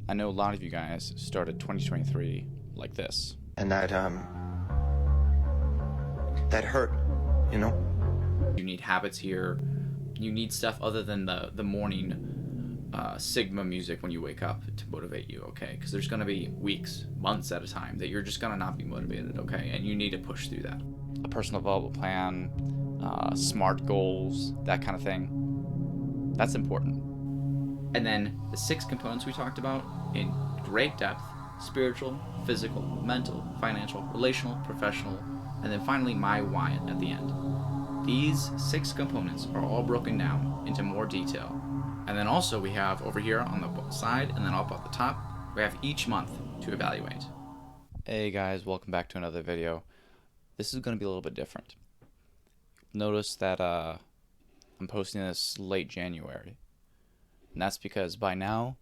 I know a lot of you guys started 2023 like this. And that hurt, you know? You need habits here. You need stuff other than the morning Sigma music when you wake up to motivate you, okay? Because there's going to be weeks, months at a time that you're just going to not be motivated, okay? And you need to push through that. A personal development plan, SMART goals, that kind of thing. That's important. And then the 6 components we talked about in great depth: spiritual, physical, mental, financial, relational, professional, and then finally my why at the end. These 6 components are all broken down into more detail. And then also we have over here on the side and then up at the top, we have each month to evaluate. Hey guys, welcome back to another video. This is going to be a little bit different. Notice that I'm posting this late January. And that's because by now,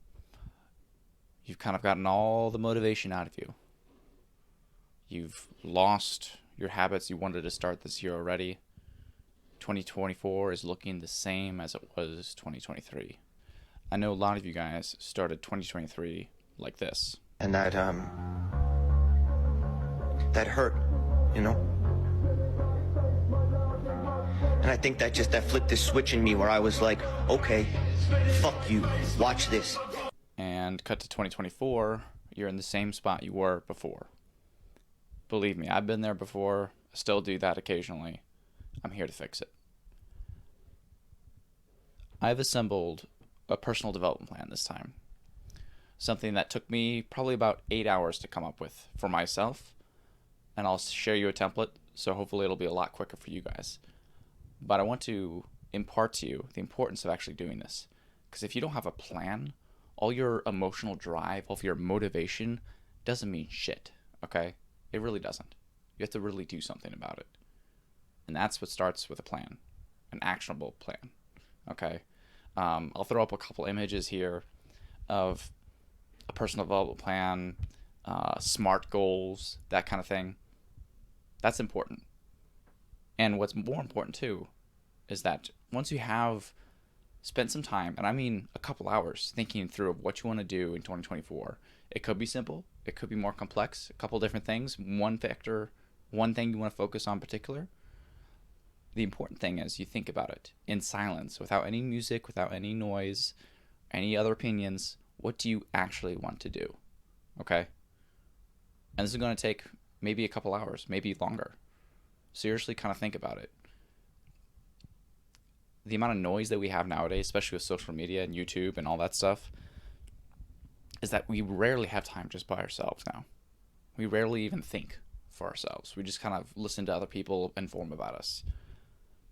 you've kind of gotten all the motivation out of you. You've lost your habits you wanted to start this year already. 2024 is looking the same as it was 2023. I know a lot of you guys started 2023 like this. And that hurt, you know? And I think that flipped this switch in me where I was like, okay, fuck you, watch this. And cut to 2024, you're in the same spot you were before. Believe me, I've been there before. I still do that occasionally. I'm here to fix it. I've assembled a personal development plan this time. Something that took me probably about 8 hours to come up with for myself. And I'll share you a template, so hopefully it'll be a lot quicker for you guys. But I want to impart to you the importance of actually doing this. Because if you don't have a plan, all your emotional drive, all of your motivation doesn't mean shit, okay? It really doesn't. You have to really do something about it. And that's what starts with a plan, an actionable plan, okay? I'll throw up a couple images here of a personal development plan, SMART goals, that kind of thing. That's important. And what's more important too is that once you have spent some time, and I mean a couple hours, thinking through what you want to do in 2024, it could be simple, it could be more complex, a couple different things, one factor, one thing you want to focus on in particular. The important thing is you think about it in silence, without any music, without any noise, any other opinions. What do you actually want to do? Okay? And this is going to take maybe a couple hours, maybe longer. Seriously, kind of think about it. The amount of noise that we have nowadays, especially with social media and YouTube and all that stuff, is that we rarely have time just by ourselves now. We rarely even think for ourselves. We just kind of listen to other people inform about us.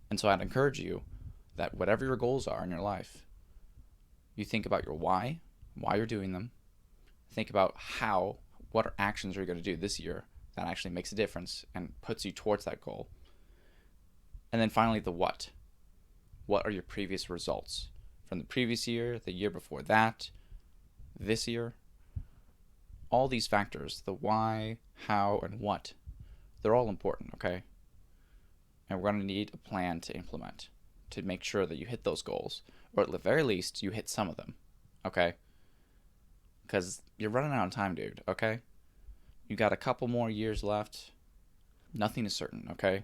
And so I'd encourage you that whatever your goals are in your life, you think about your why you're doing them. Think about what actions are you going to do this year that actually makes a difference and puts you towards that goal. And then finally, the what. What are your previous results from the previous year, the year before that, this year? All these factors, the why, how, and what, they're all important, okay? And we're going to need a plan to implement to make sure that you hit those goals, or at the very least, you hit some of them, okay? Because you're running out of time, dude, okay? You got a couple more years left. Nothing is certain, okay?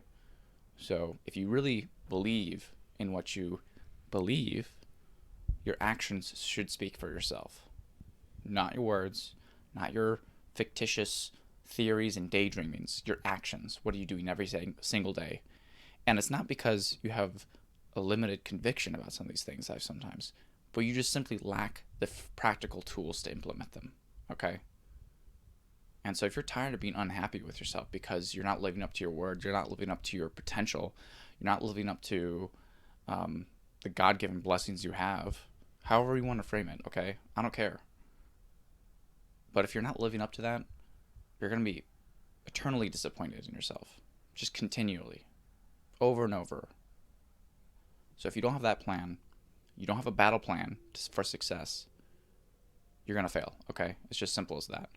So if you really believe in what you believe, your actions should speak for yourself. Not your words, not your fictitious theories and daydreamings, your actions. What are you doing every single day? And it's not because you have a limited conviction about some of these things sometimes, but you just simply lack the practical tools to implement them, okay? And so if you're tired of being unhappy with yourself because you're not living up to your word, you're not living up to your potential, you're not living up to the God-given blessings you have, however you want to frame it, okay? I don't care. But if you're not living up to that, you're going to be eternally disappointed in yourself, just continually, over and over. So if you don't have that plan, you don't have a battle plan for success, you're going to fail, okay? It's just simple as that.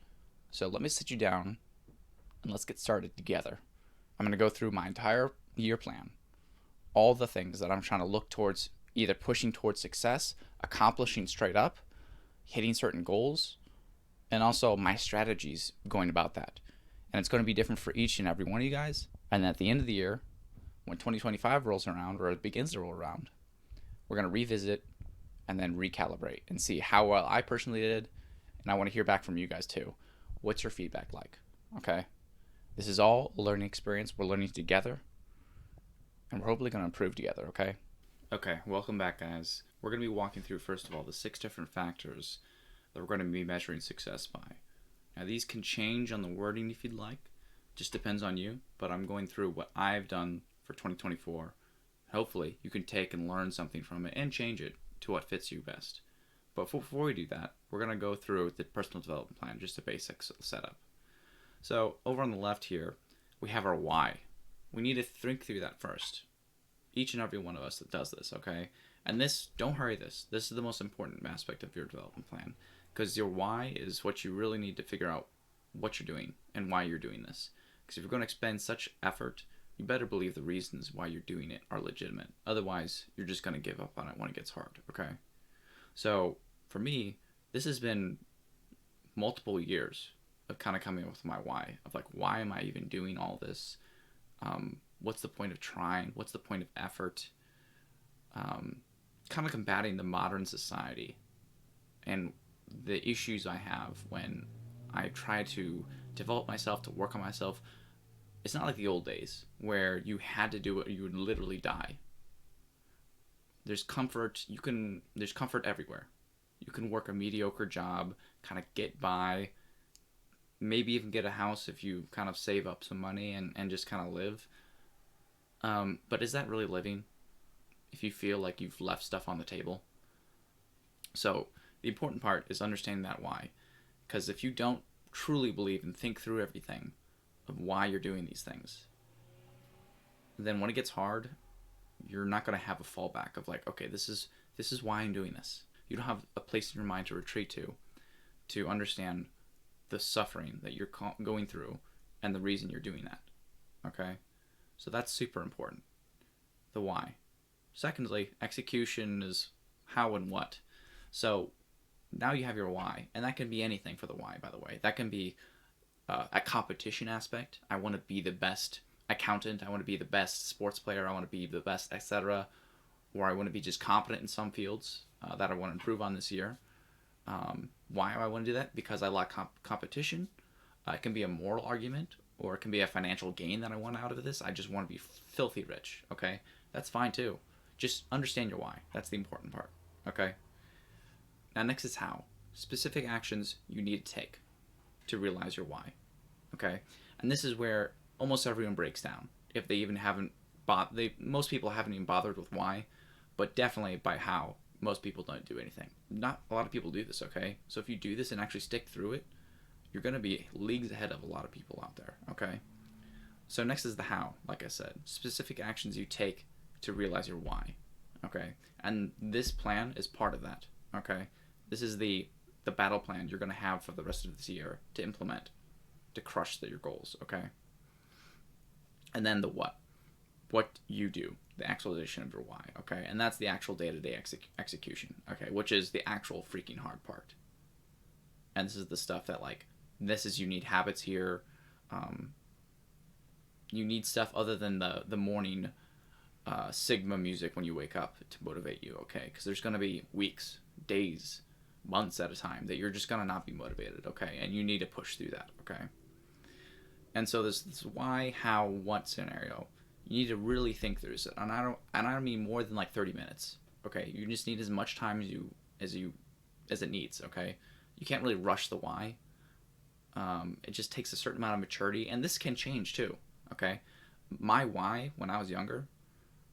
So let me sit you down and let's get started together. I'm going to go through my entire year plan, all the things that I'm trying to look towards, either pushing towards success, accomplishing straight up, hitting certain goals, and also my strategies going about that. And it's going to be different for each and every one of you guys. And at the end of the year, when 2025 rolls around or it begins to roll around, we're going to revisit and then recalibrate and see how well I personally did. And I want to hear back from you guys too. What's your feedback like? Okay. This is all a learning experience. We're learning together. And we're hopefully going to improve together, okay? Okay, welcome back, guys. We're going to be walking through, first of all, the 6 different factors that we're going to be measuring success by. Now, these can change on the wording if you'd like. Just depends on you. But I'm going through what I've done for 2024. Hopefully, you can take and learn something from it and change it to what fits you best. But before we do that, we're going to go through the personal development plan, just a basic setup. So, over on the left here, we have our why. We need to think through that first. Each and every one of us that does this, okay? And this, don't hurry this. This is the most important aspect of your development plan. Because your why is what you really need to figure out what you're doing and why you're doing this. Because if you're going to expend such effort, you better believe the reasons why you're doing it are legitimate. Otherwise, you're just going to give up on it when it gets hard, okay? So, for me, this has been multiple years of kind of coming up with my why. Of like, why am I even doing all this? What's the point of trying? What's the point of effort? Kind of combating the modern society and the issues I have when I try to develop myself, to work on myself. It's not like the old days where you had to do it or you would literally die. There's comfort. There's comfort everywhere. You can work a mediocre job, kind of get by, maybe even get a house if you kind of save up some money and just kind of live. But is that really living if you feel like you've left stuff on the table? So the important part is understanding that why. Because if you don't truly believe and think through everything of why you're doing these things, then when it gets hard, you're not going to have a fallback of like, okay, this is why I'm doing this. You don't have a place in your mind to retreat to understand the suffering that you're going through and the reason you're doing that. Okay? So that's super important. The why. Secondly, execution is how and what. So now you have your why, and that can be anything for the why, by the way. That can be a competition aspect. I want to be the best accountant. I want to be the best sports player. I want to be the best, etc. Or I want to be just competent in some fields that I want to improve on this year. Why do I want to do that? Because I like competition. It can be a moral argument, or it can be a financial gain that I want out of this. I just want to be filthy rich, okay? That's fine too. Just understand your why. That's the important part, okay? Now next is how. Specific actions you need to take to realize your why, okay? And this is where almost everyone breaks down. If they even haven't most people haven't even bothered with why, but definitely by how. Most people don't do anything. Not a lot of people do this, okay? So if you do this and actually stick through it, you're going to be leagues ahead of a lot of people out there, okay? So next is the how, like I said. Specific actions you take to realize your why, okay? And this plan is part of that, okay? This is the battle plan you're going to have for the rest of this year to implement, to crush your goals, okay? And then the what you do, the actualization of your why, okay? And that's the actual day-to-day execution, okay? Which is the actual freaking hard part. And this is the stuff that, like, you need habits here. You need stuff other than the morning Sigma music when you wake up to motivate you, okay? Because there's going to be weeks, days, months at a time that you're just going to not be motivated, okay? And you need to push through that, okay? And so this why, how, what scenario, you need to really think through this. And I don't mean more than like 30 minutes, okay? You just need as much time as it needs, okay? You can't really rush the why. It just takes a certain amount of maturity, and this can change too, okay? My why when I was younger,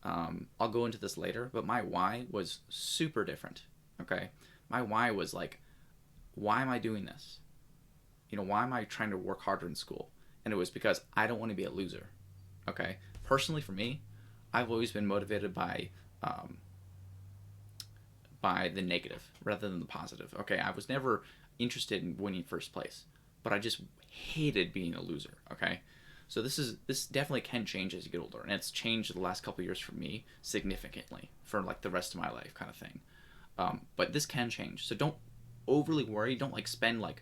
I'll go into this later, but my why was super different, okay? My why was like, why am I doing this? Why am I trying to work harder in school? And it was because I don't want to be a loser, okay? Personally, for me, I've always been motivated by the negative rather than the positive, okay? I was never interested in winning first place, but I just hated being a loser, okay? So this definitely can change as you get older, and it's changed the last couple of years for me significantly for like the rest of my life kind of thing. But this can change, so don't overly worry. Don't like spend like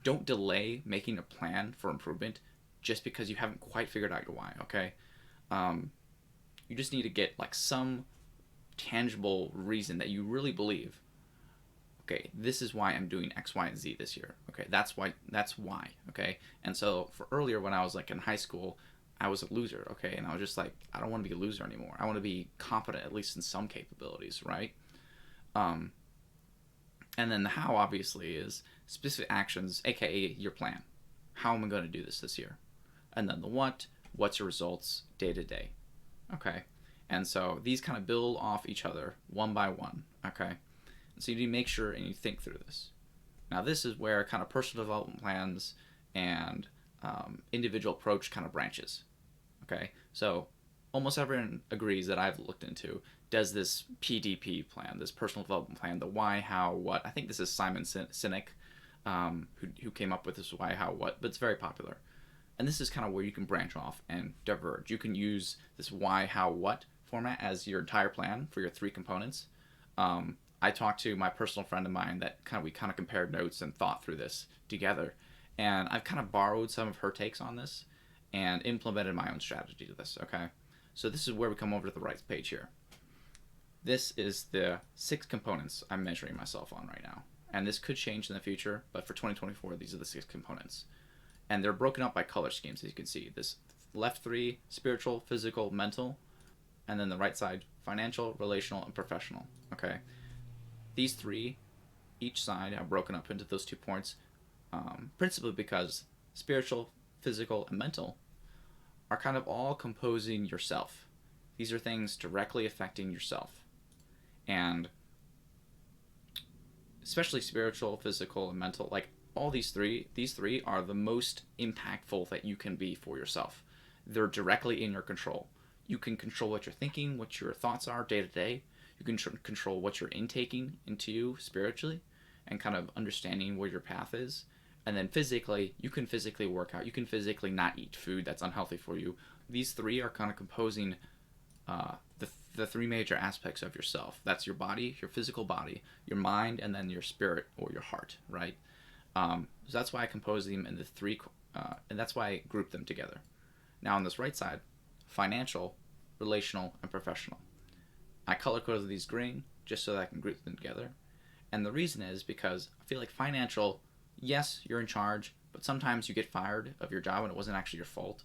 Don't delay making a plan for improvement just because you haven't quite figured out your why. Okay, you just need to get like some tangible reason that you really believe. Okay, this is why I'm doing X, Y, and Z this year. Okay, that's why. That's why. Okay, and so for earlier when I was like in high school, I was a loser. Okay, and I was just like, I don't want to be a loser anymore. I want to be competent at least in some capabilities, right? Um, and then the how obviously is specific actions, aka your plan. How am I going to do this year? And then the what, what's your results day to day? Okay, and so these kind of build off each other one by one. Okay, so you need to make sure and you think through this. Now, this is where kind of personal development plans and individual approach kind of branches. Okay, so almost everyone agrees that I've looked into does this PDP plan, this personal development plan, the why, how, what. I think this is Simon Sinek, who came up with this why, how, what, but it's very popular. And this is kind of where you can branch off and diverge. You can use this why, how, what format as your entire plan for your three components. I talked to my personal friend of mine that we kind of compared notes and thought through this together, and I've kind of borrowed some of her takes on this and implemented my own strategy to this. Okay, so this is where we come over to the right page here. This is the 6 components I'm measuring myself on right now, and this could change in the future, but for 2024 these are the 6 components, and they're broken up by color schemes. As you can see, this left 3 spiritual, physical, mental, and then the right side financial, relational, and professional. Okay, these 3 each side are broken up into those 2 points, principally because spiritual, physical, and mental are kind of all composing yourself. These are things directly affecting yourself, and especially spiritual, physical, and mental. Like all these three are the most impactful that you can be for yourself. They're directly in your control. You can control what you're thinking, what your thoughts are day to day. You can control what you're intaking into you spiritually, and kind of understanding where your path is. And then physically, you can physically work out. You can physically not eat food that's unhealthy for you. These 3 are kind of composing the 3 major aspects of yourself. That's your body, your physical body, your mind, and then your spirit or your heart, right? So that's why I compose them in the 3, and that's why I group them together. Now on this right side, financial, relational, and professional. I color coded these green just so that I can group them together. And the reason is because I feel like financial, yes, you're in charge, but sometimes you get fired of your job and it wasn't actually your fault.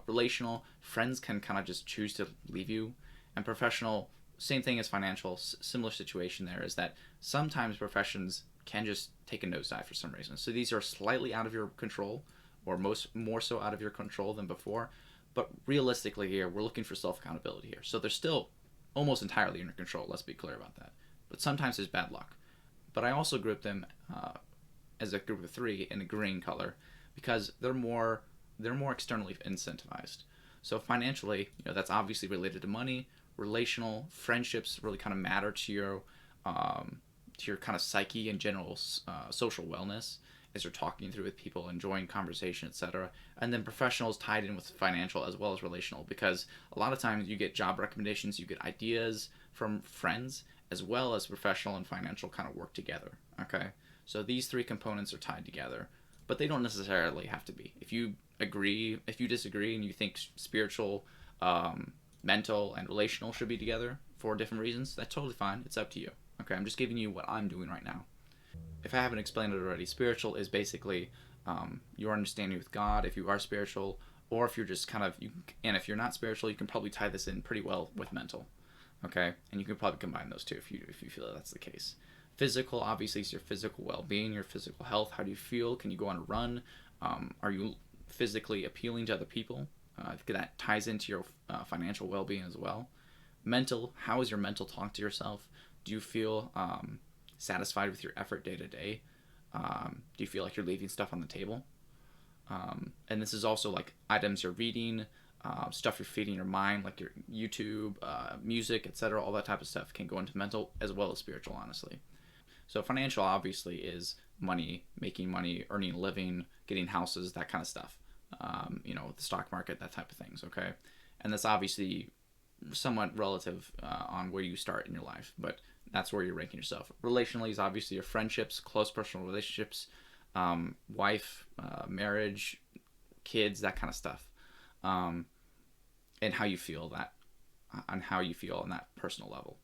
Relational, friends can kind of just choose to leave you. And professional, same thing as financial, similar situation there is that sometimes professions can just take a nosedive for some reason. So these are slightly out of your control, or more so out of your control than before. But realistically, here we're looking for self accountability here. So they're still almost entirely in your control. Let's be clear about that. But sometimes there's bad luck. But I also group them as a group of 3 in a green color because they're more externally incentivized. So financially, that's obviously related to money. Relational friendships really kind of matter to your kind of psyche and general social wellness as you're talking through with people, enjoying conversation, etc. And then professionals tied in with financial as well as relational, because a lot of times you get job recommendations, you get ideas from friends, as well as professional and financial kind of work together. Okay, so these 3 components are tied together, but they don't necessarily have to be. If you disagree, and you think spiritual, mental, and relational should be together for different reasons, that's totally fine. It's up to you. Okay, I'm just giving you what I'm doing right now. If I haven't explained it already, spiritual is basically your understanding with God, if you are spiritual, or if you're just and if you're not spiritual, you can probably tie this in pretty well with mental. Okay, and you can probably combine those two if you feel that that's the case. Physical, obviously, is your physical well-being, your physical health. How do you feel? Can you go on a run? Are you physically appealing to other people? That ties into your financial well-being as well. Mental, how is your mental talk to yourself? Do you feel satisfied with your effort day to day? Do you feel like you're leaving stuff on the table? And this is also like items you're reading, stuff you're feeding your mind, like your YouTube, music, etc. All that type of stuff can go into mental as well as spiritual, honestly. So financial obviously is money, making money, earning a living, getting houses, that kind of stuff. The stock market, that type of things. Okay, and that's obviously somewhat relative on where you start in your life, but that's where you're ranking yourself. Relationally is obviously your friendships, close personal relationships, wife, marriage, kids, that kind of stuff, um, and how you feel that on how you feel on that personal level.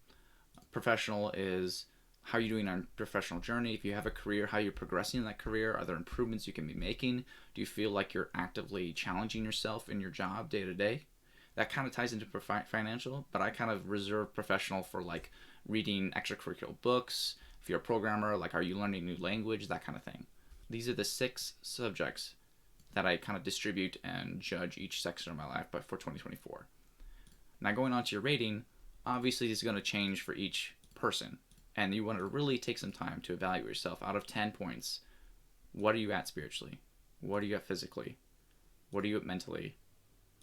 Professional is how you're doing on your professional journey. If you have a career, how you're progressing in that career. Are there improvements you can be making? Do you feel like you're actively challenging yourself in your job day to day? That kind of ties into financial, but I kind of reserve professional for like reading extracurricular books. If you're a programmer, like are you learning a new language, that kind of thing. These are the 6 subjects that I kind of distribute and judge each section of my life by for 2024. Now going on to your rating, obviously this is going to change for each person, and you want to really take some time to evaluate yourself. Out of 10 points, what are you at spiritually? What are you at physically? What are you at mentally,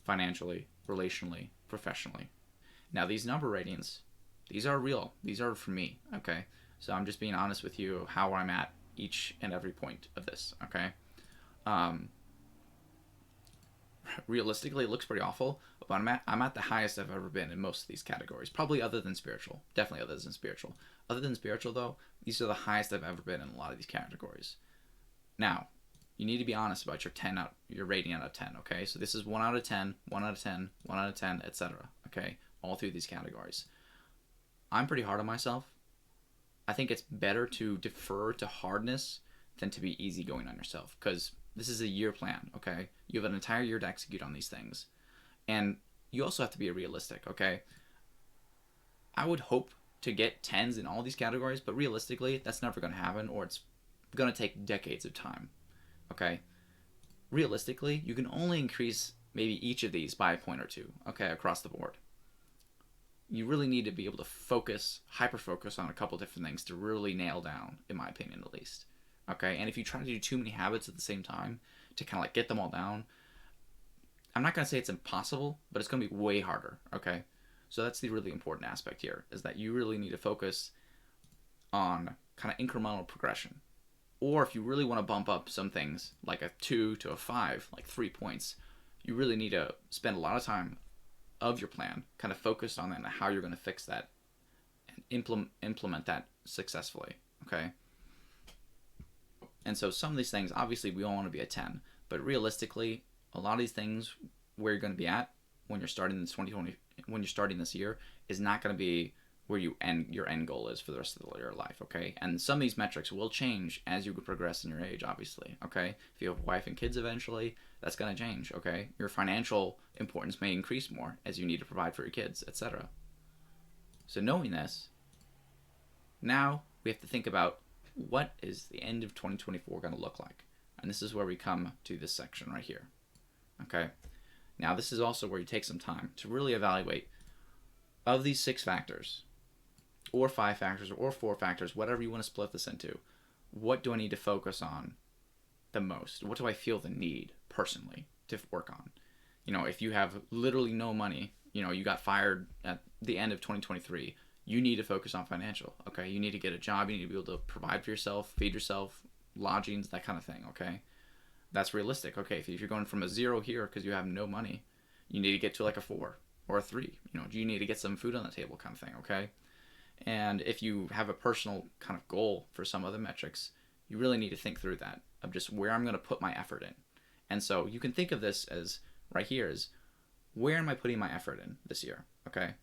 financially, relationally, professionally? Now these number ratings, these are real. These are for me, okay? So I'm just being honest with you of how I'm at each and every point of this, okay? Um, Realistically, it looks pretty awful, but I'm at the highest I've ever been in most of these categories. Probably other than spiritual. Definitely other than spiritual. Other than spiritual, though, these are the highest I've ever been in a lot of these categories. Now, you need to be honest about your rating out of 10, okay? So this is 1 out of 10, 1 out of 10, 1 out of 10, etc., okay? All through these categories. I'm pretty hard on myself. I think it's better to defer to hardness than to be easygoing on yourself, because this is a year plan, okay? You have an entire year to execute on these things. And you also have to be realistic, okay? I would hope to get 10s in all these categories, but realistically, that's never going to happen, or it's going to take decades of time, okay? Realistically, you can only increase maybe each of these by a point or two, okay, across the board. You really need to be able to focus, hyper focus on a couple different things to really nail down, in my opinion at least. Okay, and if you try to do too many habits at the same time to kind of like get them all down, I'm not going to say it's impossible, but it's going to be way harder. Okay, so that's the really important aspect here, is that you really need to focus on kind of incremental progression. Or if you really want to bump up some things like a 2 to a 5, like 3 points, you really need to spend a lot of time of your plan kind of focused on that and how you're going to fix that and implement that successfully. Okay. And so some of these things, obviously, we all want to be at 10, but realistically, a lot of these things where you're going to be at when you're starting this 2020, when you're starting this year, is not going to be where your end goal is for the rest of your life. Okay, and some of these metrics will change as you progress in your age. Obviously, okay, if you have a wife and kids eventually, that's going to change. Okay, your financial importance may increase more as you need to provide for your kids, etc. So knowing this, now we have to think about what is the end of 2024 going to look like? And this is where we come to this section right here. Okay. Now, this is also where you take some time to really evaluate of these 6 factors, or 5 factors, or 4 factors, whatever you want to split this into. What do I need to focus on the most? What do I feel the need personally to work on? You know, if you have literally no money, you got fired at the end of 2023, you need to focus on financial, okay? You need to get a job, you need to be able to provide for yourself, feed yourself, lodgings, that kind of thing, okay? That's realistic, okay? If you're going from a 0 here because you have no money, you need to get to like a 4 or a 3. You need to get some food on the table kind of thing, okay? And if you have a personal kind of goal for some other metrics, you really need to think through that of just where I'm going to put my effort in. And so you can think of this as right here is where am I putting my effort in this year, okay?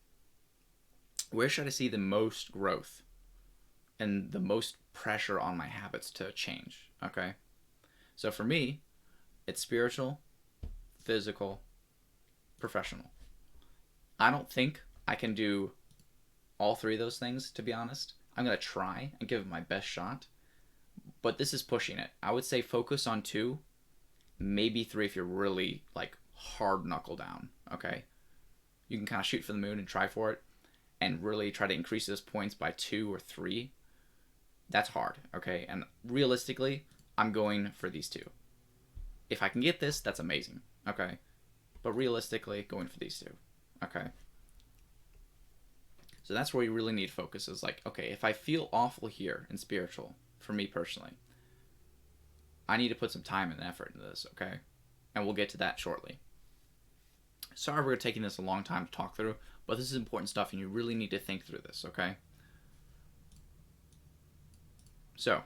Where should I see the most growth and the most pressure on my habits to change? Okay. So for me, it's spiritual, physical, professional. I don't think I can do all 3 of those things, to be honest. I'm going to try and give it my best shot, but this is pushing it. I would say focus on 2, maybe 3 if you're really like hard knuckle down. Okay. You can kind of shoot for the moon and try for it, and really try to increase those points by 2 or 3, that's hard, okay? And realistically, I'm going for these 2. If I can get this, that's amazing, okay? But realistically, going for these 2, okay? So that's where you really need focus is like, okay, if I feel awful here in spiritual, for me personally, I need to put some time and effort into this, okay? And we'll get to that shortly. Sorry we're taking this a long time to talk through, but this is important stuff and you really need to think through this, okay? So,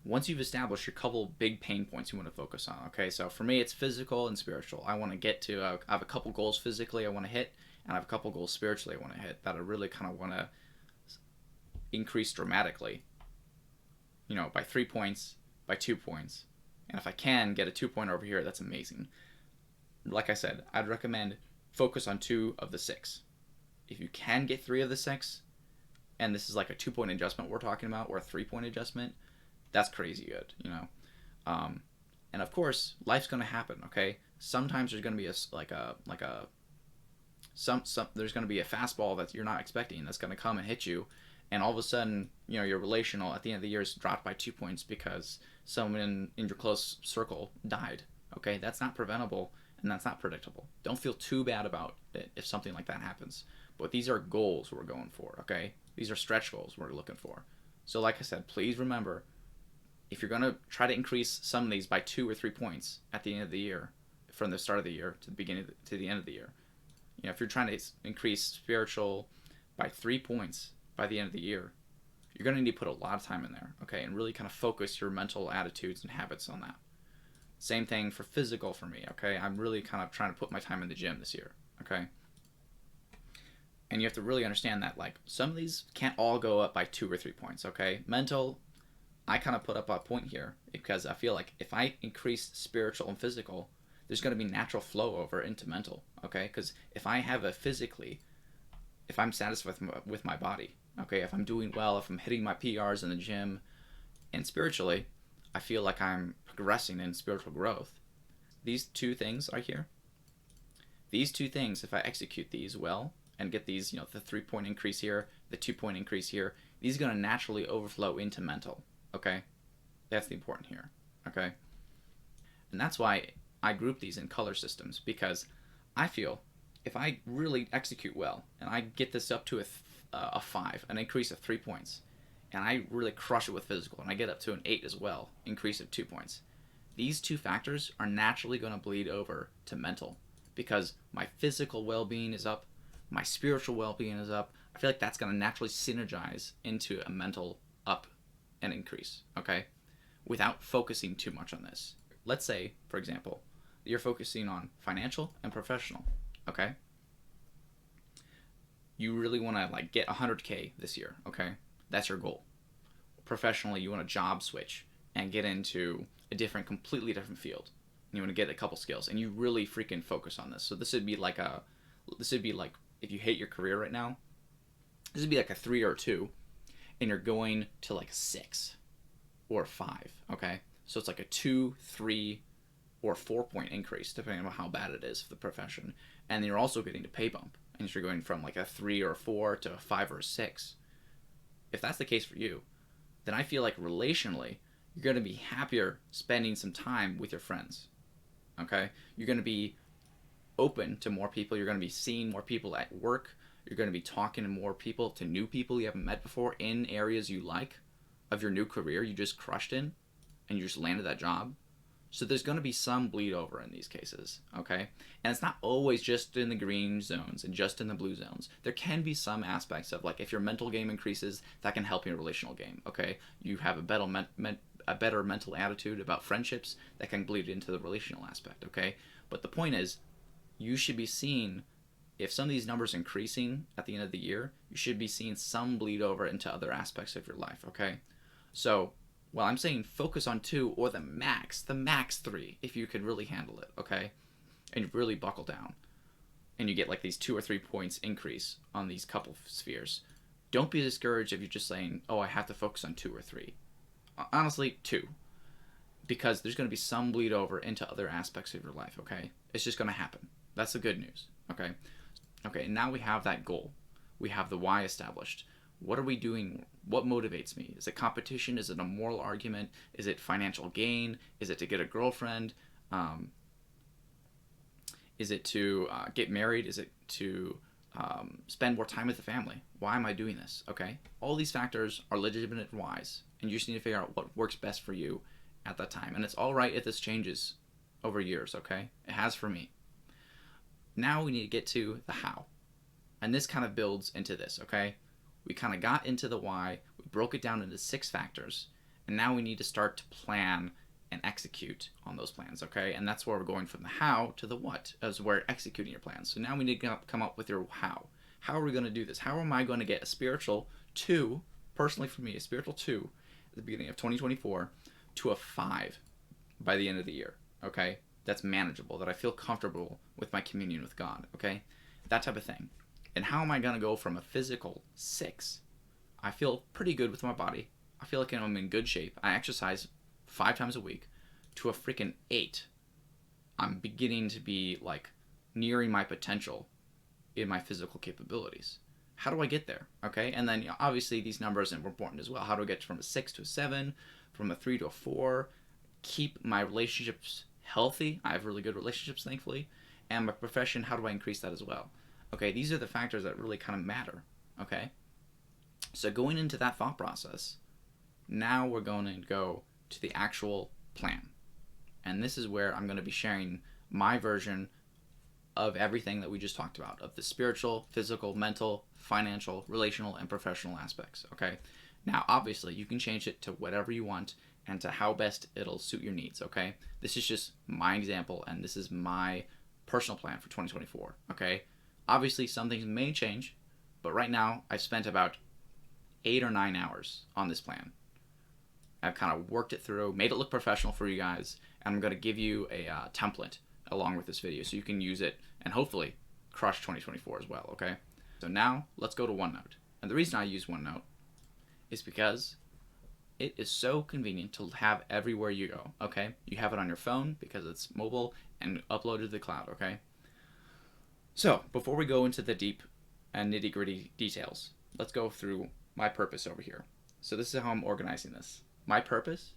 once you've established your couple big pain points you want to focus on, okay? So for me, it's physical and spiritual. I want to get to, I have a couple goals physically I want to hit, and I have a couple goals spiritually I want to hit that I really kind of want to increase dramatically, by 3 points, by 2 points. And if I can get a 2 point over here, that's amazing. Like I said, I'd recommend focus on 2 of the 6. If you can get 3 of the 6, and this is like a 2 point adjustment we're talking about, or a 3 point adjustment, that's crazy good. And of course, life's gonna happen. Okay, sometimes there's gonna be there's gonna be a fastball that you're not expecting that's gonna come and hit you, and all of a sudden, your relational at the end of the year is dropped by 2 points because someone in your close circle died. Okay, that's not preventable and that's not predictable. Don't feel too bad about it if something like that happens. But these are goals we're going for. Okay, these are stretch goals we're looking for. So, like I said, please remember, if you're going to try to increase some of these by 2 or 3 points at the end of the year, from the start of the year to the beginning to the end of the year, if you're trying to increase spiritual by 3 points by the end of the year, you're going to need to put a lot of time in there, okay, and really kind of focus your mental attitudes and habits on that. Same thing for physical for me, okay? I'm really kind of trying to put my time in the gym this year, okay? And you have to really understand that, like, some of these can't all go up by 2 or 3 points, okay? Mental, I kind of put up a point here because I feel like if I increase spiritual and physical, there's going to be natural flow over into mental, okay? Because if I have if I'm satisfied with my body, okay, if I'm doing well, if I'm hitting my PRs in the gym, and spiritually, I feel like I'm progressing in spiritual growth. These 2 things right here, these 2 things, if I execute these well and get these, the 3 point increase here, the 2 point increase here, these are going to naturally overflow into mental, okay? That's the important here, okay? And that's why I group these in color systems, because I feel if I really execute well and I get this up to a 5, an increase of 3 points, and I really crush it with physical, and I get up to an 8 as well, increase of 2 points, these 2 factors are naturally going to bleed over to mental, because my physical well-being is up, my spiritual well-being is up. I feel like that's going to naturally synergize into a mental up and increase, okay, without focusing too much on this. Let's say, for example, you're focusing on financial and professional, okay? You really want to get 100K this year, okay? That's your goal. Professionally, you want a job switch and get into a completely different field. You want to get a couple skills, and you really freaking focus on this. So this would be like if you hate your career right now, this would be like a 3 or 2, and you're going to like a 6 or 5, okay? So it's like a 2, 3, or 4 point increase, depending on how bad it is for the profession. And then you're also getting a pay bump, and you're going from like a 3 or 4 to a 5 or a 6. If that's the case for you, then I feel like relationally, you're going to be happier spending some time with your friends, okay? You're going to be open to more people. You're going to be seeing more people at work. You're going to be talking to more people, to new people you haven't met before in areas you like of your new career you just crushed in, and you just landed that job. So there's going to be some bleed over in these cases, okay? And it's not always just in the green zones and just in the blue zones. There can be some aspects of, like, if your mental game increases, that can help your relational game, okay? You have a better mental attitude about friendships, that can bleed into the relational aspect, okay? But the point is, you should be seeing, if some of these numbers are increasing at the end of the year, you should be seeing some bleed over into other aspects of your life, okay? So, well, I'm saying focus on 2 or the max 3, if you could really handle it, okay? And you really buckle down, and you get like these 2 or 3 points increase on these couple spheres. Don't be discouraged if you're just saying, oh, I have to focus on 2 or 3. Honestly, 2. Because there's going to be some bleed over into other aspects of your life, okay? It's just going to happen. That's the good news, okay? Okay, now we have that goal. We have the why established. What are we doing? What motivates me? Is it competition? Is it a moral argument? Is it financial gain? Is it to get a girlfriend? Is it to get married? Is it to spend more time with the family? Why am I doing this? Okay, all these factors are legitimate whys, and you just need to figure out what works best for you at that time. And it's all right if this changes over years, okay? It has for me. Now we need to get to the how. And this kind of builds into this, okay? We kind of got into the why, we broke it down into 6 factors, And now we need to start to plan and execute on those plans, okay? And that's where we're going from the how to the what, as we're executing your plans. So now we need to come up with your how. How are we going to do this? How am I going to get a spiritual 2, personally for me, a spiritual 2 at the beginning of 2024 to a 5 by the end of the year, okay? That's manageable, that I feel comfortable with my communion with God, okay? That type of thing. And how am I going to go from a physical 6? I feel pretty good with my body. I feel like I'm in good shape. I exercise 5 times a week to a freaking 8. I'm beginning to be like nearing my potential in my physical capabilities. How do I get there? Okay, and then obviously these numbers are important as well. How do I get from a 6 to a 7, from a 3 to a 4? Keep my relationships healthy. I have really good relationships, thankfully, and my profession. How do I increase that as well? Okay, these are the factors that really kind of matter. Okay, so going into that thought process, now we're going to go to the actual plan. And this is where I'm going to be sharing my version of everything that we just talked about, of the spiritual, physical, mental, financial, relational, and professional aspects, okay? Now, obviously, you can change it to whatever you want and to how best it'll suit your needs, okay? This is just my example, and this is my personal plan for 2024, okay? Obviously, some things may change, but right now, I've spent about 8 or 9 hours on this plan. I've kind of worked it through, made it look professional for you guys, and I'm going to give you a template along with this video so you can use it and hopefully crush 2024 as well, okay? So now let's go to OneNote. And the reason I use OneNote is because it is so convenient to have everywhere you go, okay? You have it on your phone because it's mobile and uploaded to the cloud, okay? So before we go into the deep and nitty-gritty details, let's go through my purpose over here. So this is how I'm organizing this. My purpose,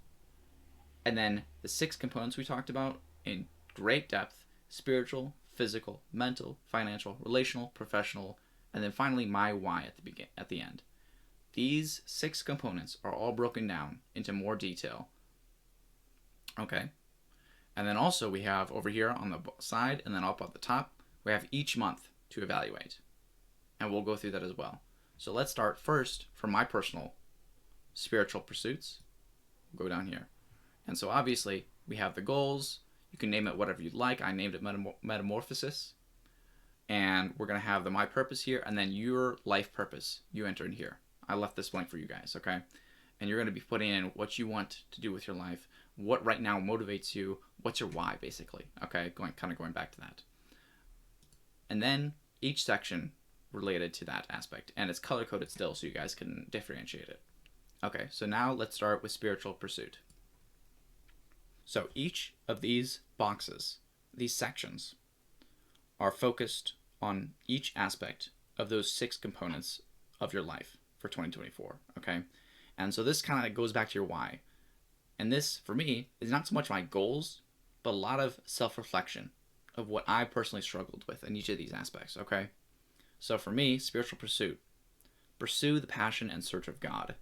and then the 6 components we talked about in great depth: spiritual, physical, mental, financial, relational, professional, and then finally my why at the end. These 6 components are all broken down into more detail. Okay. And then also we have over here on the side and then up at the top, we have each month to evaluate. And we'll go through that as well. So let's start first from my personal spiritual pursuits. We'll go down here. And so obviously we have the goals. You can name it whatever you'd like. I named it metamorphosis. And we're going to have the my purpose here, and then your life purpose you enter in here. I left this blank for you guys, okay? And you're going to be putting in what you want to do with your life, what right now motivates you, what's your why, basically, okay? Going back to that. And then each section related to that aspect, and it's color-coded still so you guys can differentiate it. Okay, so now let's start with spiritual pursuit. So each of these boxes, these sections, are focused on each aspect of those 6 components of your life for 2024, okay? And so this kind of goes back to your why. And this, for me, is not so much my goals, but a lot of self-reflection of what I personally struggled with in each of these aspects, okay? So for me, spiritual pursuit: pursue the passion and search of God.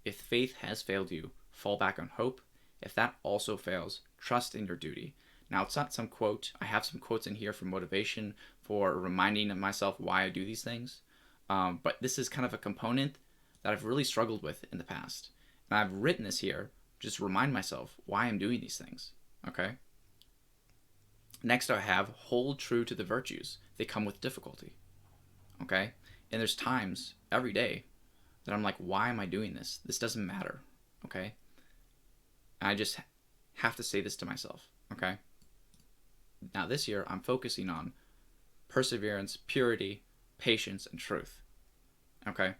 If faith has failed you, fall back on hope. If that also fails, trust in your duty. Now, it's not some quote. I have some quotes in here for motivation, for reminding myself why I do these things. But this is kind of a component that I've really struggled with in the past. And I've written this here just to remind myself why I'm doing these things, okay? Next, I have hold true to the virtues. They come with difficulty, okay? And there's times every day that I'm like, why am I doing this? This doesn't matter, okay? And I just have to say this to myself, okay? Now this year, I'm focusing on perseverance, purity, patience, and truth, okay?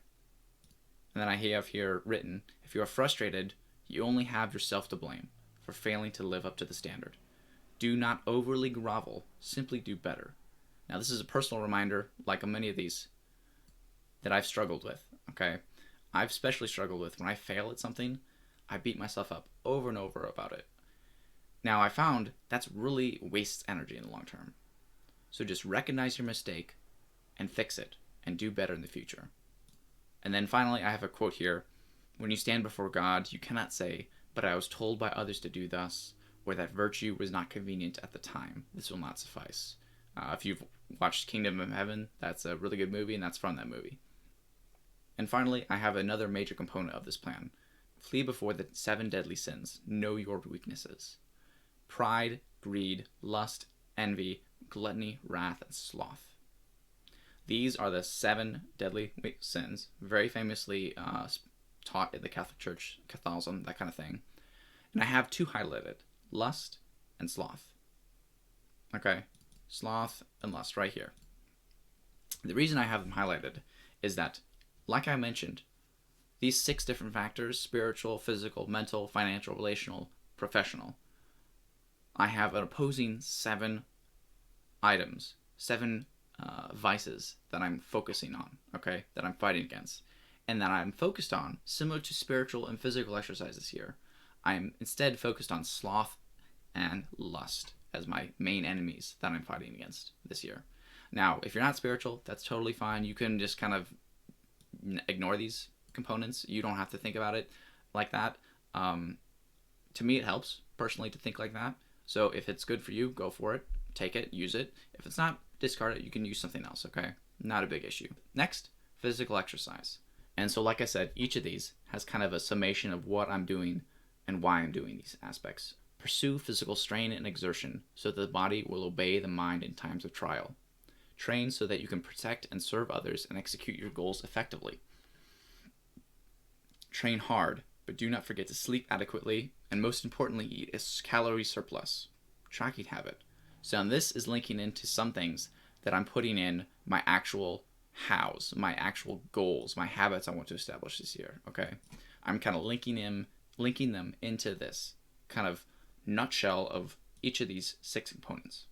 And then I have here written, if you are frustrated, you only have yourself to blame for failing to live up to the standard. Do not overly grovel, simply do better. Now this is a personal reminder, like many of these, that I've struggled with, okay? I've especially struggled with when I fail at something, I beat myself up over and over about it. Now I found that's really wastes energy in the long term. So just recognize your mistake and fix it and do better in the future. And then finally, I have a quote here. When you stand before God, you cannot say, but I was told by others to do thus, or that virtue was not convenient at the time. This will not suffice. If you've watched Kingdom of Heaven, that's a really good movie, and that's from that movie. And finally, I have another major component of this plan, Flee before the 7 deadly sins. Know your weaknesses. Pride, greed, lust, envy, gluttony, wrath, and sloth. These are the 7 deadly sins, very famously taught in the Catholic Church, Catholicism, that kind of thing. And I have 2 highlighted, lust and sloth. Okay, sloth and lust right here. The reason I have them highlighted is that, like I mentioned, these 6 different factors, spiritual, physical, mental, financial, relational, professional, I have an opposing 7 items, 7 vices that I'm focusing on, okay, that I'm fighting against, and that I'm focused on, similar to spiritual and physical exercises here. I'm instead focused on sloth and lust as my main enemies that I'm fighting against this year. Now, if you're not spiritual, that's totally fine. You can just kind of ignore these components. You don't have to think about it like that. To me, it helps personally to think like that. So if it's good for you, go for it. Take it, use it. If it's not, discard it. You can use something else, okay? Not a big issue. Next, physical exercise. And so, like I said, each of these has kind of a summation of what I'm doing and why I'm doing these aspects. Pursue physical strain and exertion so that the body will obey the mind in times of trial. Train so that you can protect and serve others and execute your goals effectively. Train hard, but do not forget to sleep adequately, and most importantly, eat a calorie surplus. Tracking habit. So this is linking into some things that I'm putting in my actual hows, my actual goals, my habits I want to establish this year, okay? I'm kind of linking them into this kind of nutshell of each of these 6 components.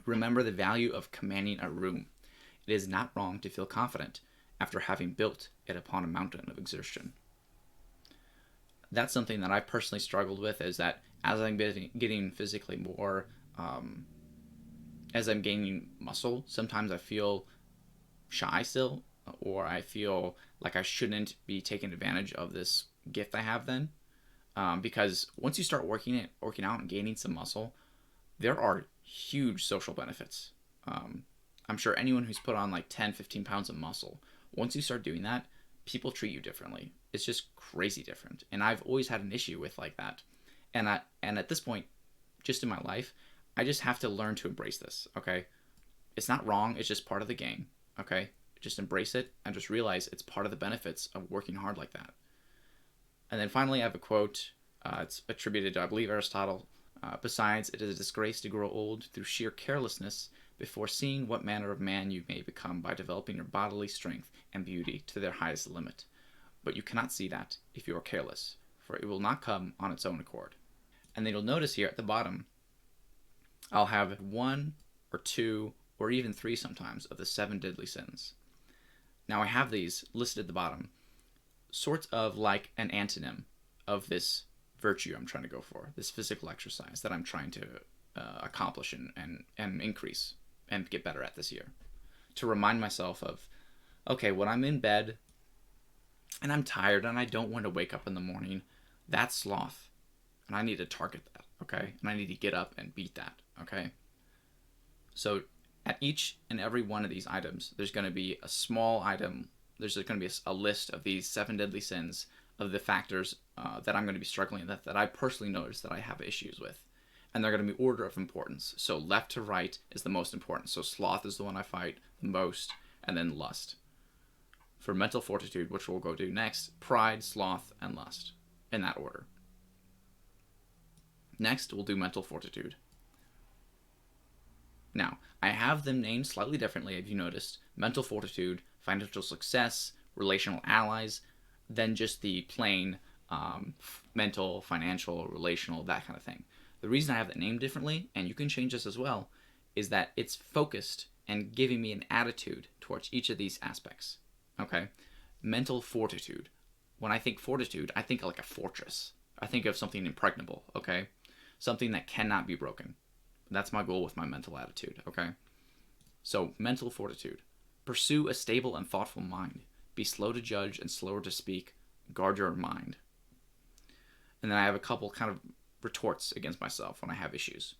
Remember the value of commanding a room. It is not wrong to feel confident after having built it upon a mountain of exertion. That's something that I personally struggled with, is that as I'm getting physically more, as I'm gaining muscle, sometimes I feel shy still, or I feel like I shouldn't be taking advantage of this gift I have then. Because once you start working out and gaining some muscle, there are huge social benefits. I'm sure anyone who's put on like 10, 15 pounds of muscle, once you start doing that, people treat you differently. It's just crazy different. And I've always had an issue with like that. And at this point, just in my life, I just have to learn to embrace this, okay? It's not wrong, it's just part of the game, okay? Just embrace it and just realize it's part of the benefits of working hard like that. And then finally, I have a quote. It's attributed to, I believe, Aristotle. Besides, it is a disgrace to grow old through sheer carelessness before seeing what manner of man you may become by developing your bodily strength and beauty to their highest limit. But you cannot see that if you are careless, for it will not come on its own accord. And then you'll notice here at the bottom, I'll have 1 or 2 or even 3 sometimes of the 7 deadly sins. Now I have these listed at the bottom, sort of like an antonym of this virtue I'm trying to go for, this physical exercise that I'm trying to accomplish and increase and get better at this year. To remind myself of, okay, when I'm in bed and I'm tired and I don't want to wake up in the morning, that's sloth. And I need to target that, okay? And I need to get up and beat that, okay? So at each and every one of these items, there's going to be a small item. There's going to be a list of these 7 deadly sins, of the factors that I'm going to be struggling with, that I personally notice that I have issues with. And they're going to be order of importance. So left to right is the most important. So sloth is the one I fight the most, and then lust. For mental fortitude, which we'll go do next, pride, sloth, and lust, in that order. Next, we'll do mental fortitude. Now, I have them named slightly differently, if you noticed. Mental fortitude, financial success, relational allies, than just the plain mental, financial, relational, that kind of thing. The reason I have that named differently, and you can change this as well, is that it's focused and giving me an attitude towards each of these aspects. Okay? Mental fortitude. When I think fortitude, I think like a fortress. I think of something impregnable, okay? Something that cannot be broken. That's my goal with my mental attitude, okay? So, mental fortitude. Pursue a stable and thoughtful mind. Be slow to judge and slower to speak. Guard your mind. And then I have a couple kind of retorts against myself when I have issues.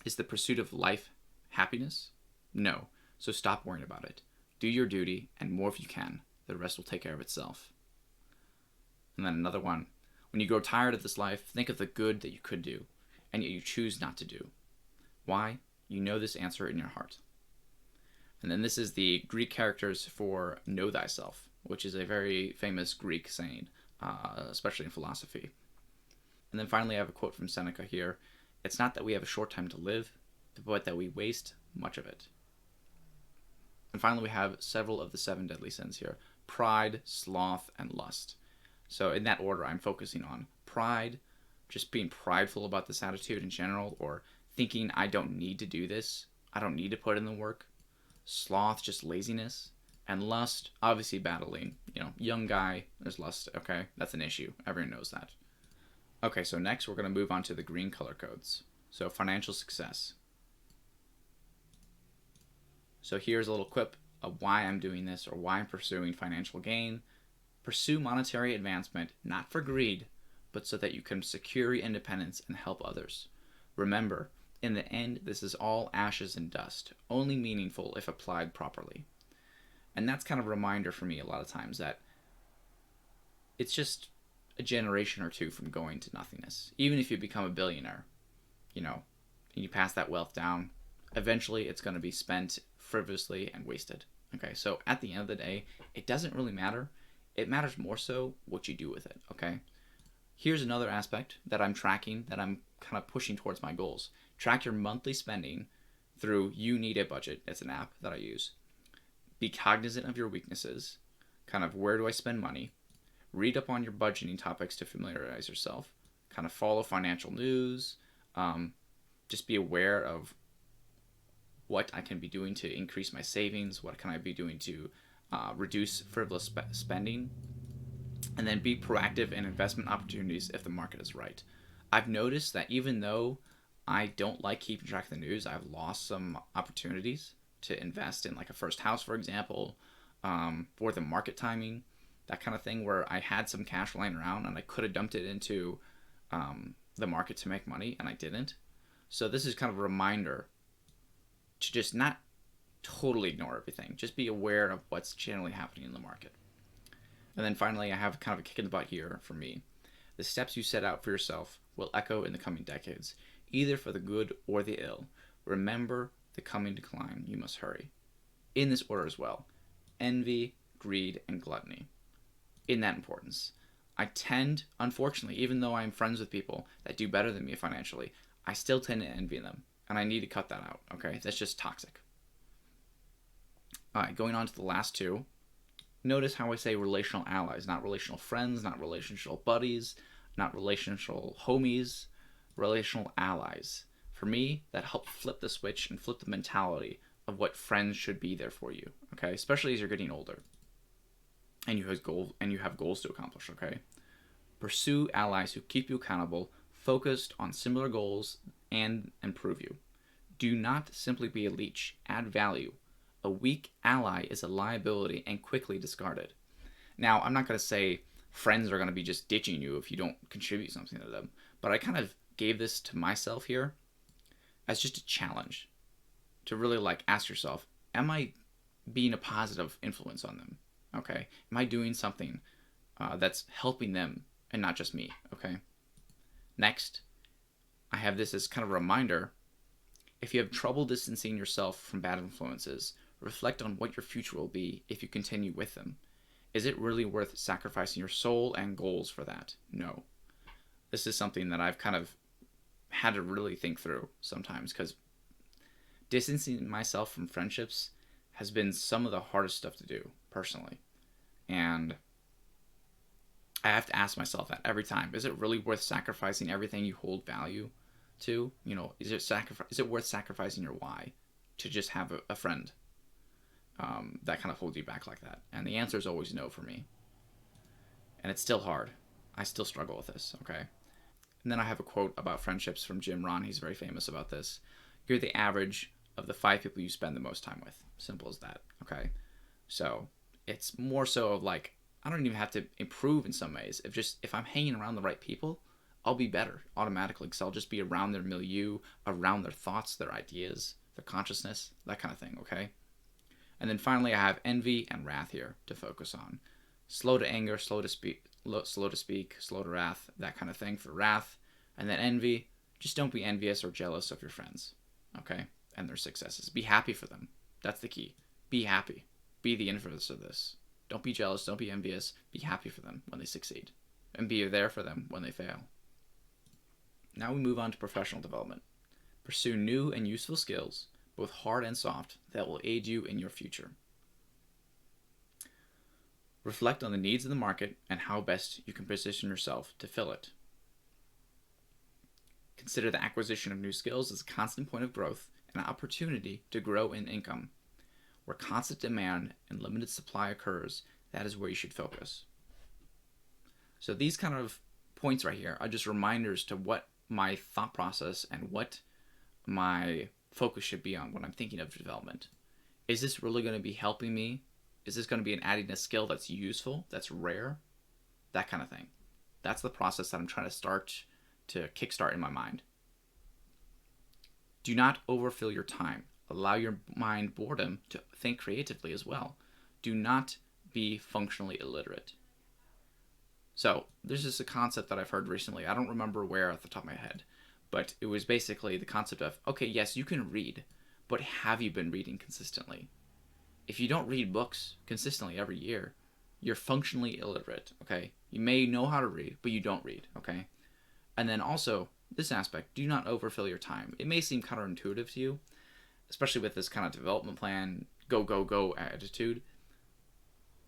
Is the pursuit of life happiness? No. So stop worrying about it. Do your duty, and more if you can. The rest will take care of itself. And then another one, when you grow tired of this life, think of the good that you could do, and yet you choose not to do. Why? You know this answer in your heart. And then this is the Greek characters for know thyself, which is a very famous Greek saying, especially in philosophy. And then finally, I have a quote from Seneca here. It's not that we have a short time to live, but that we waste much of it. And finally, we have several of the 7 deadly sins here: pride, sloth, and lust. So in that order, I'm focusing on pride, just being prideful about this attitude in general, or thinking I don't need to do this, I don't need to put in the work. Sloth, just laziness. And lust, obviously battling. Young guy, there's lust. Okay, that's an issue. Everyone knows that. Okay, so next we're going to move on to the green color codes. So financial success. So here's a little quip of why I'm doing this, or why I'm pursuing financial gain. Pursue monetary advancement, not for greed, but so that you can secure your independence and help others. Remember, in the end, this is all ashes and dust, only meaningful if applied properly. And that's kind of a reminder for me a lot of times that it's just a generation or two from going to nothingness. Even if you become a billionaire, and you pass that wealth down, eventually it's going to be spent frivolously and wasted. Okay, so at the end of the day, it doesn't really matter. It matters more so what you do with it, okay? Here's another aspect that I'm tracking, that I'm kind of pushing towards my goals. Track your monthly spending through You Need a Budget. It's an app that I use. Be cognizant of your weaknesses, kind of where do I spend money. Read up on your budgeting topics to familiarize yourself. Kind of follow financial news. Just be aware of what I can be doing to increase my savings. What can I be doing to reduce frivolous spending? And then be proactive in investment opportunities if the market is right. I've noticed that even though I don't like keeping track of the news, I've lost some opportunities to invest in, like a first house, for example, or the market timing, that kind of thing, where I had some cash lying around and I could have dumped it into the market to make money, and I didn't. So this is kind of a reminder to just not totally ignore everything. Just be aware of what's generally happening in the market. And then finally, I have kind of a kick in the butt here for me. The steps you set out for yourself will echo in the coming decades, either for the good or the ill. Remember the coming decline, you must hurry. In this order as well: envy, greed, and gluttony. In that importance. I tend, unfortunately, even though I'm friends with people that do better than me financially, I still tend to envy them. And I need to cut that out, okay? That's just toxic. All right, going on to the last two. Notice how I say relational allies, not relational friends, not relational buddies, not relational homies, relational allies. For me, that helped flip the switch and flip the mentality of what friends should be there for you, okay? Especially as you're getting older and you have goals to accomplish, okay? Pursue allies who keep you accountable, focused on similar goals, and improve you. Do not simply be a leech. Add value. A weak ally is a liability and quickly discarded. Now, I'm not going to say friends are going to be just ditching you if you don't contribute something to them, but I kind of gave this to myself here as just a challenge to really ask yourself, am I being a positive influence on them? Okay. Am I doing something that's helping them and not just me? Okay. Next, I have this as kind of a reminder. If you have trouble distancing yourself from bad influences, reflect on what your future will be if you continue with them. Is it really worth sacrificing your soul and goals for that? No. This is something that I've kind of had to really think through sometimes, because distancing myself from friendships has been some of the hardest stuff to do personally. And I have to ask myself that every time. Is it really worth sacrificing everything you hold value to? Is it worth sacrificing your why to just have a friend that kind of holds you back like that? And the answer is always no for me. And it's still hard. I still struggle with this, okay? And then I have a quote about friendships from Jim Rohn. He's very famous about this. You're the average of the 5 people you spend the most time with. Simple as that, okay? So it's more so of I don't even have to improve in some ways. If I'm hanging around the right people, I'll be better automatically, because I'll just be around their milieu, around their thoughts, their ideas, their consciousness, that kind of thing, okay? And then finally, I have envy and wrath here to focus on. Slow to anger, slow to speak, slow to speak, slow to wrath, that kind of thing for wrath. And then envy, just don't be envious or jealous of your friends, okay, and their successes. Be happy for them. That's the key. Be happy. Be the inverse of this. Don't be jealous. Don't be envious. Be happy for them when they succeed, and be there for them when they fail. Now we move on to professional development. Pursue new and useful skills, both hard and soft, that will aid you in your future. Reflect on the needs of the market and how best you can position yourself to fill it. Consider the acquisition of new skills as a constant point of growth and an opportunity to grow in income. Where constant demand and limited supply occurs, that is where you should focus. So these kind of points right here are just reminders to what my thought process and what my focus should be on when I'm thinking of development. Is this really going to be helping me? Is this going to be an adding a skill that's useful, that's rare? That kind of thing. That's the process that I'm trying to start to kickstart in my mind. Do not overfill your time. Allow your mind boredom to think creatively as well. Do not be functionally illiterate. So, this is a concept that I've heard recently. I don't remember where off the top of my head, but it was basically the concept of, okay, yes, you can read, but have you been reading consistently? If you don't read books consistently every year, you're functionally illiterate, okay? You may know how to read, but you don't read, okay? And then also, this aspect, do not overfill your time. It may seem counterintuitive to you, especially with this kind of development plan, go, go, go attitude,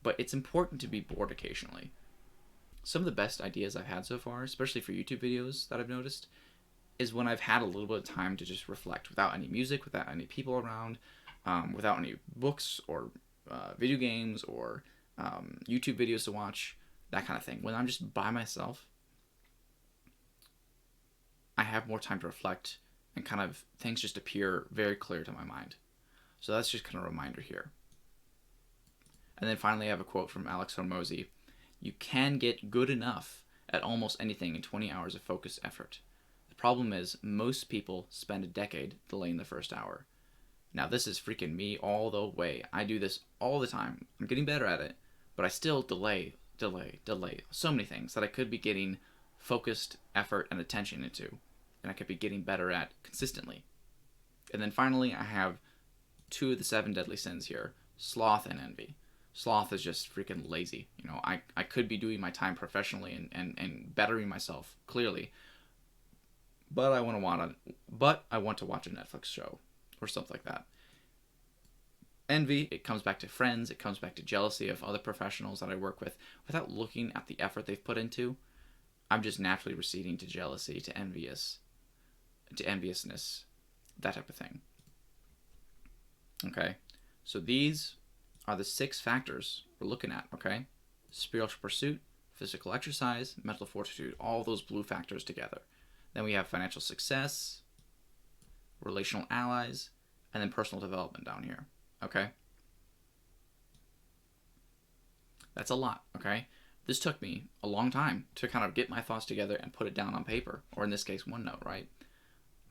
but it's important to be bored occasionally. Some of the best ideas I've had so far, especially for YouTube videos that I've noticed, is when I've had a little bit of time to just reflect without any music, without any people around, without any books or video games or YouTube videos to watch, that kind of thing. When I'm just by myself, I have more time to reflect and kind of things just appear very clear to my mind. So that's just kind of a reminder here. And then finally, I have a quote from Alex Hormozy. You can get good enough at almost anything in 20 hours of focused effort. The problem is most people spend a decade delaying the first hour. Now this is freaking me all the way. I do this all the time. I'm getting better at it, but I still delay so many things that I could be getting focused effort and attention into, and I could be getting better at consistently. And then finally, I have 2 of the 7 deadly sins here: sloth and envy. Sloth is just freaking lazy. You know, I could be doing my time professionally and bettering myself clearly, but I want to watch a Netflix show or something like that. Envy, it comes back to friends, it comes back to jealousy of other professionals that I work with without looking at the effort they've put into. I'm just naturally receding to jealousy, to enviousness, that type of thing. Okay, so these are the 6 factors we're looking at, okay? Spiritual pursuit, physical exercise, mental fortitude, all those blue factors together. Then we have financial success, relational allies, and then personal development down here, okay? That's a lot, okay? This took me a long time to kind of get my thoughts together and put it down on paper, or in this case, OneNote, right?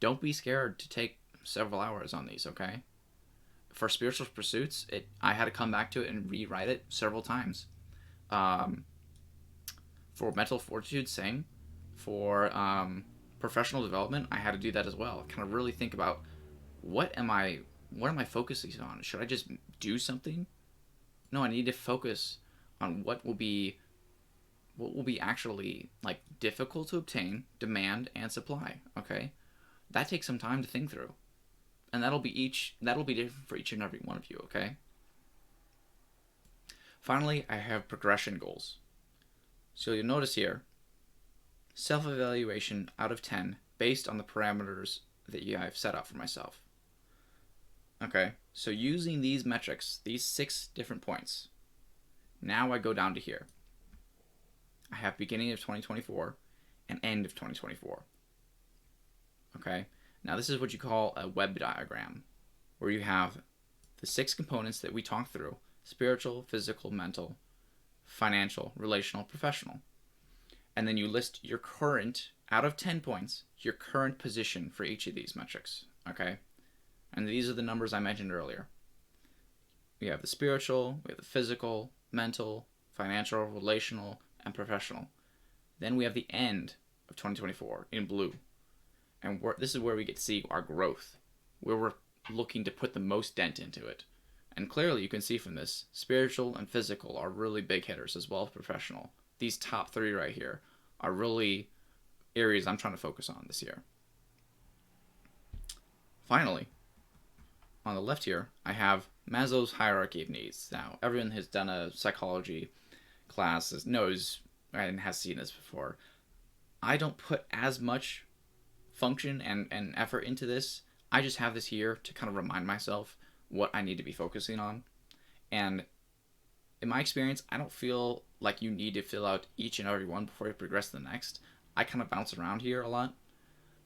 Don't be scared to take several hours on these, okay? For spiritual pursuits, I had to come back to it and rewrite it several times. For mental fortitude, same. For professional development, I had to do that as well. Kind of really think about what am I focusing on? Should I just do something? No, I need to focus on what will be actually like difficult to obtain, demand and supply. Okay, that takes some time to think through. And that'll be different for each and every one of you, okay? Finally, I have progression goals. So you'll notice here, self-evaluation out of 10 based on the parameters that I've set up for myself. Okay, so using these metrics, these 6 different points, now I go down to here. I have beginning of 2024 and end of 2024. Okay? Now, this is what you call a web diagram, where you have the 6 components that we talked through: spiritual, physical, mental, financial, relational, professional. And then you list your current, out of 10 points, your current position for each of these metrics, okay? And these are the numbers I mentioned earlier. We have the spiritual, we have the physical, mental, financial, relational, and professional. Then we have the end of 2024 in blue. And this is where we get to see our growth, where we're looking to put the most dent into it. And clearly you can see from this, spiritual and physical are really big hitters as well as professional. These top three right here are really areas I'm trying to focus on this year. Finally, on the left here, I have Maslow's hierarchy of needs. Now, everyone has done a psychology class, knows and has seen this before. I don't put as much function and effort into this. I just have this here to kind of remind myself what I need to be focusing on. And in my experience, I don't feel like you need to fill out each and every one before you progress to the next. I kind of bounce around here a lot.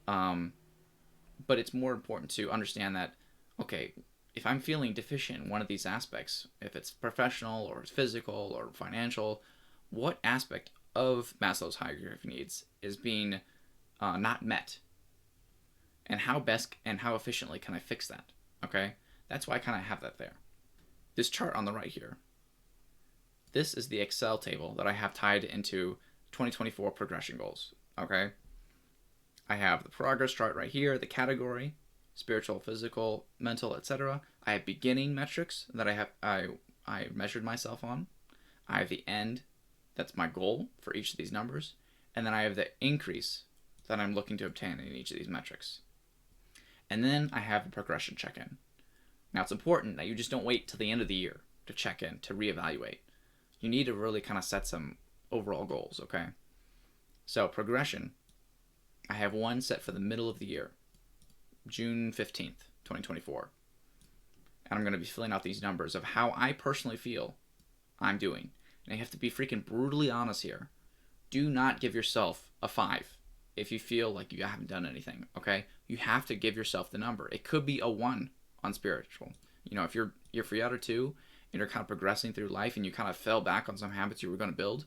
But it's more important to understand that, okay, if I'm feeling deficient in one of these aspects, if it's professional or physical or financial, what aspect of Maslow's hierarchy of needs is being not met? And how best and how efficiently can I fix that? Okay? That's why I kind of have that there. This chart on the right here, this is the Excel table that I have tied into 2024 progression goals. Okay? I have the progress chart right here, the category, spiritual, physical, mental, etc. I have beginning metrics that I measured myself on. I have the end, that's my goal for each of these numbers, and then I have the increase that I'm looking to obtain in each of these metrics. And then I have a progression check-in. Now it's important that you just don't wait till the end of the year to check in, to reevaluate. You need to really kind of set some overall goals, okay? So progression, I have one set for the middle of the year, June 15th, 2024. And I'm going to be filling out these numbers of how I personally feel I'm doing. And you have to be freaking brutally honest here. Do not give yourself a 5 if you feel like you haven't done anything, okay? You have to give yourself the number. It could be a 1 on spiritual. You know, if you're 3 out of 2 and you're kind of progressing through life and you kind of fell back on some habits you were going to build,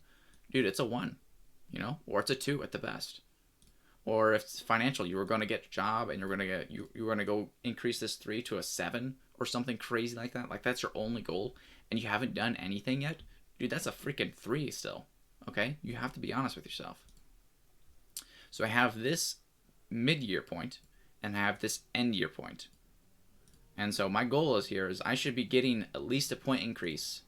dude, it's a 1, you know? Or it's a 2 at the best. Or if it's financial, you were going to get a job and you're going to go increase this 3 to a 7 or something crazy like that. Like that's your only goal and you haven't done anything yet. Dude, that's a freaking 3 still. Okay? You have to be honest with yourself. So I have this mid-year point and I have this end-year point. And so my goal is I should be getting at least a point increase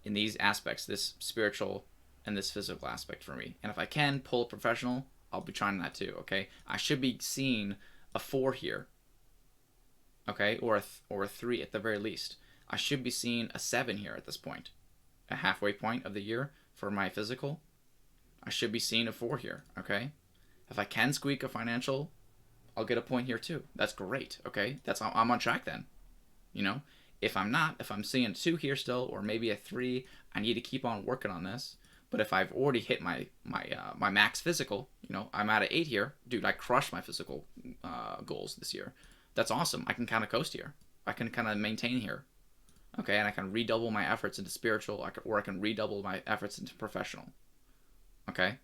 in these aspects, this spiritual and this physical aspect for me. And if I can pull a professional, I'll be trying that too, okay? I should be seeing a 4 here, okay? Or a 3 at the very least. I should be seeing a 7 here at this point, a halfway point of the year for my physical. I should be seeing a 4 here, okay? If I can squeak a financial, I'll get a point here too. That's great, okay? I'm on track then, you know? If I'm not, if I'm seeing a 2 here still, or maybe a 3, I need to keep on working on this. But if I've already hit my max physical, you know, I'm at an 8 here. Dude, I crushed my physical goals this year. That's awesome. I can kind of coast here. I can kind of maintain here. Okay, and I can redouble my efforts into spiritual, or I can redouble my efforts into professional. Okay?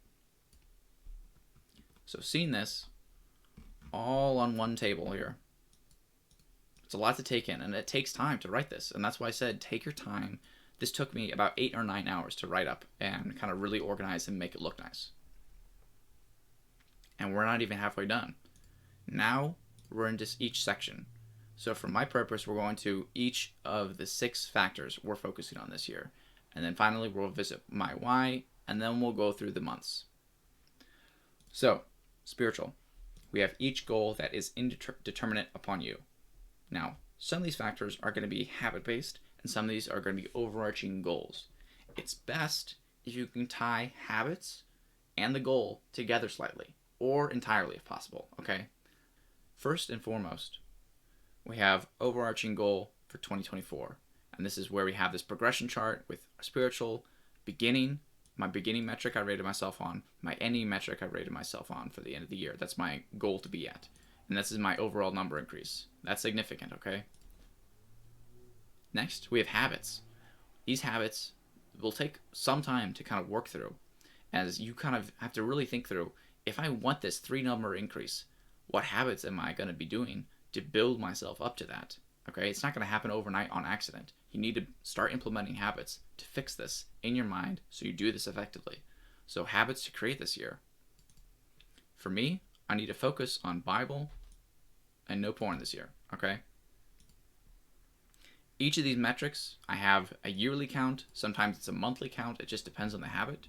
So seeing this all on one table here, it's a lot to take in, and it takes time to write this. And that's why I said take your time. This took me about 8 or 9 hours to write up and kind of really organize and make it look nice. And we're not even halfway done. Now we're into each section. So for my purpose, we're going to each of the 6 factors we're focusing on this year. And then finally, we'll visit my why, and then we'll go through the months. So, spiritual. We have each goal that is indeterminate upon you. Now, some of these factors are going to be habit-based, and some of these are going to be overarching goals. It's best if you can tie habits and the goal together slightly, or entirely if possible, okay? First and foremost, we have overarching goal for 2024. And this is where we have this progression chart with spiritual beginning, my beginning metric I rated myself on, my ending metric I rated myself on for the end of the year. That's my goal to be at. And this is my overall number increase. That's significant, okay? Next, we have habits. These habits will take some time to kind of work through, as you kind of have to really think through, if I want this 3-number increase, what habits am I going to be doing to build myself up to that? Okay, it's not going to happen overnight on accident. You need to start implementing habits to fix this in your mind so you do this effectively. So habits to create this year. For me, I need to focus on Bible and no porn this year, okay? Each of these metrics, I have a yearly count. Sometimes it's a monthly count. It just depends on the habit.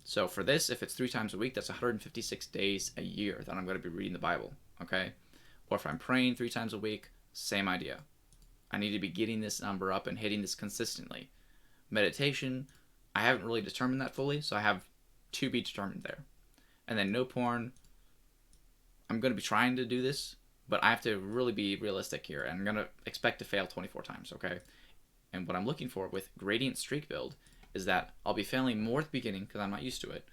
So for this, if it's 3 times a week, that's 156 days a year that I'm going to be reading the Bible, okay? Or if I'm praying 3 times a week, same idea. I need to be getting this number up and hitting this consistently. Meditation, I haven't really determined that fully, so I have to be determined there. And then no porn, I'm going to be trying to do this, but I have to really be realistic here, and I'm going to expect to fail 24 times, okay? And what I'm looking for with gradient streak build is that I'll be failing more at the beginning because I'm not used to it,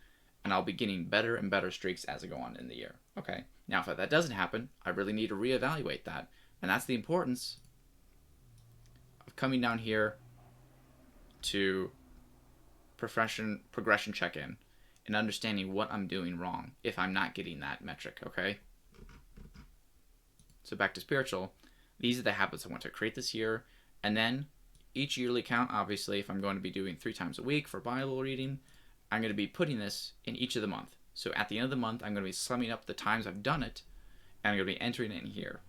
and I'll be getting better and better streaks as I go on in the year, okay? Now, if that doesn't happen, I really need to reevaluate that, and that's the importance of coming down here to progression check-in and understanding what I'm doing wrong if I'm not getting that metric, okay? So back to spiritual, these are the habits I want to create this year, and then each yearly count, obviously, if I'm going to be doing 3 times a week for Bible reading, I'm going to be putting this in each of the month. So at the end of the month, I'm going to be summing up the times I've done it, and I'm going to be entering it in here.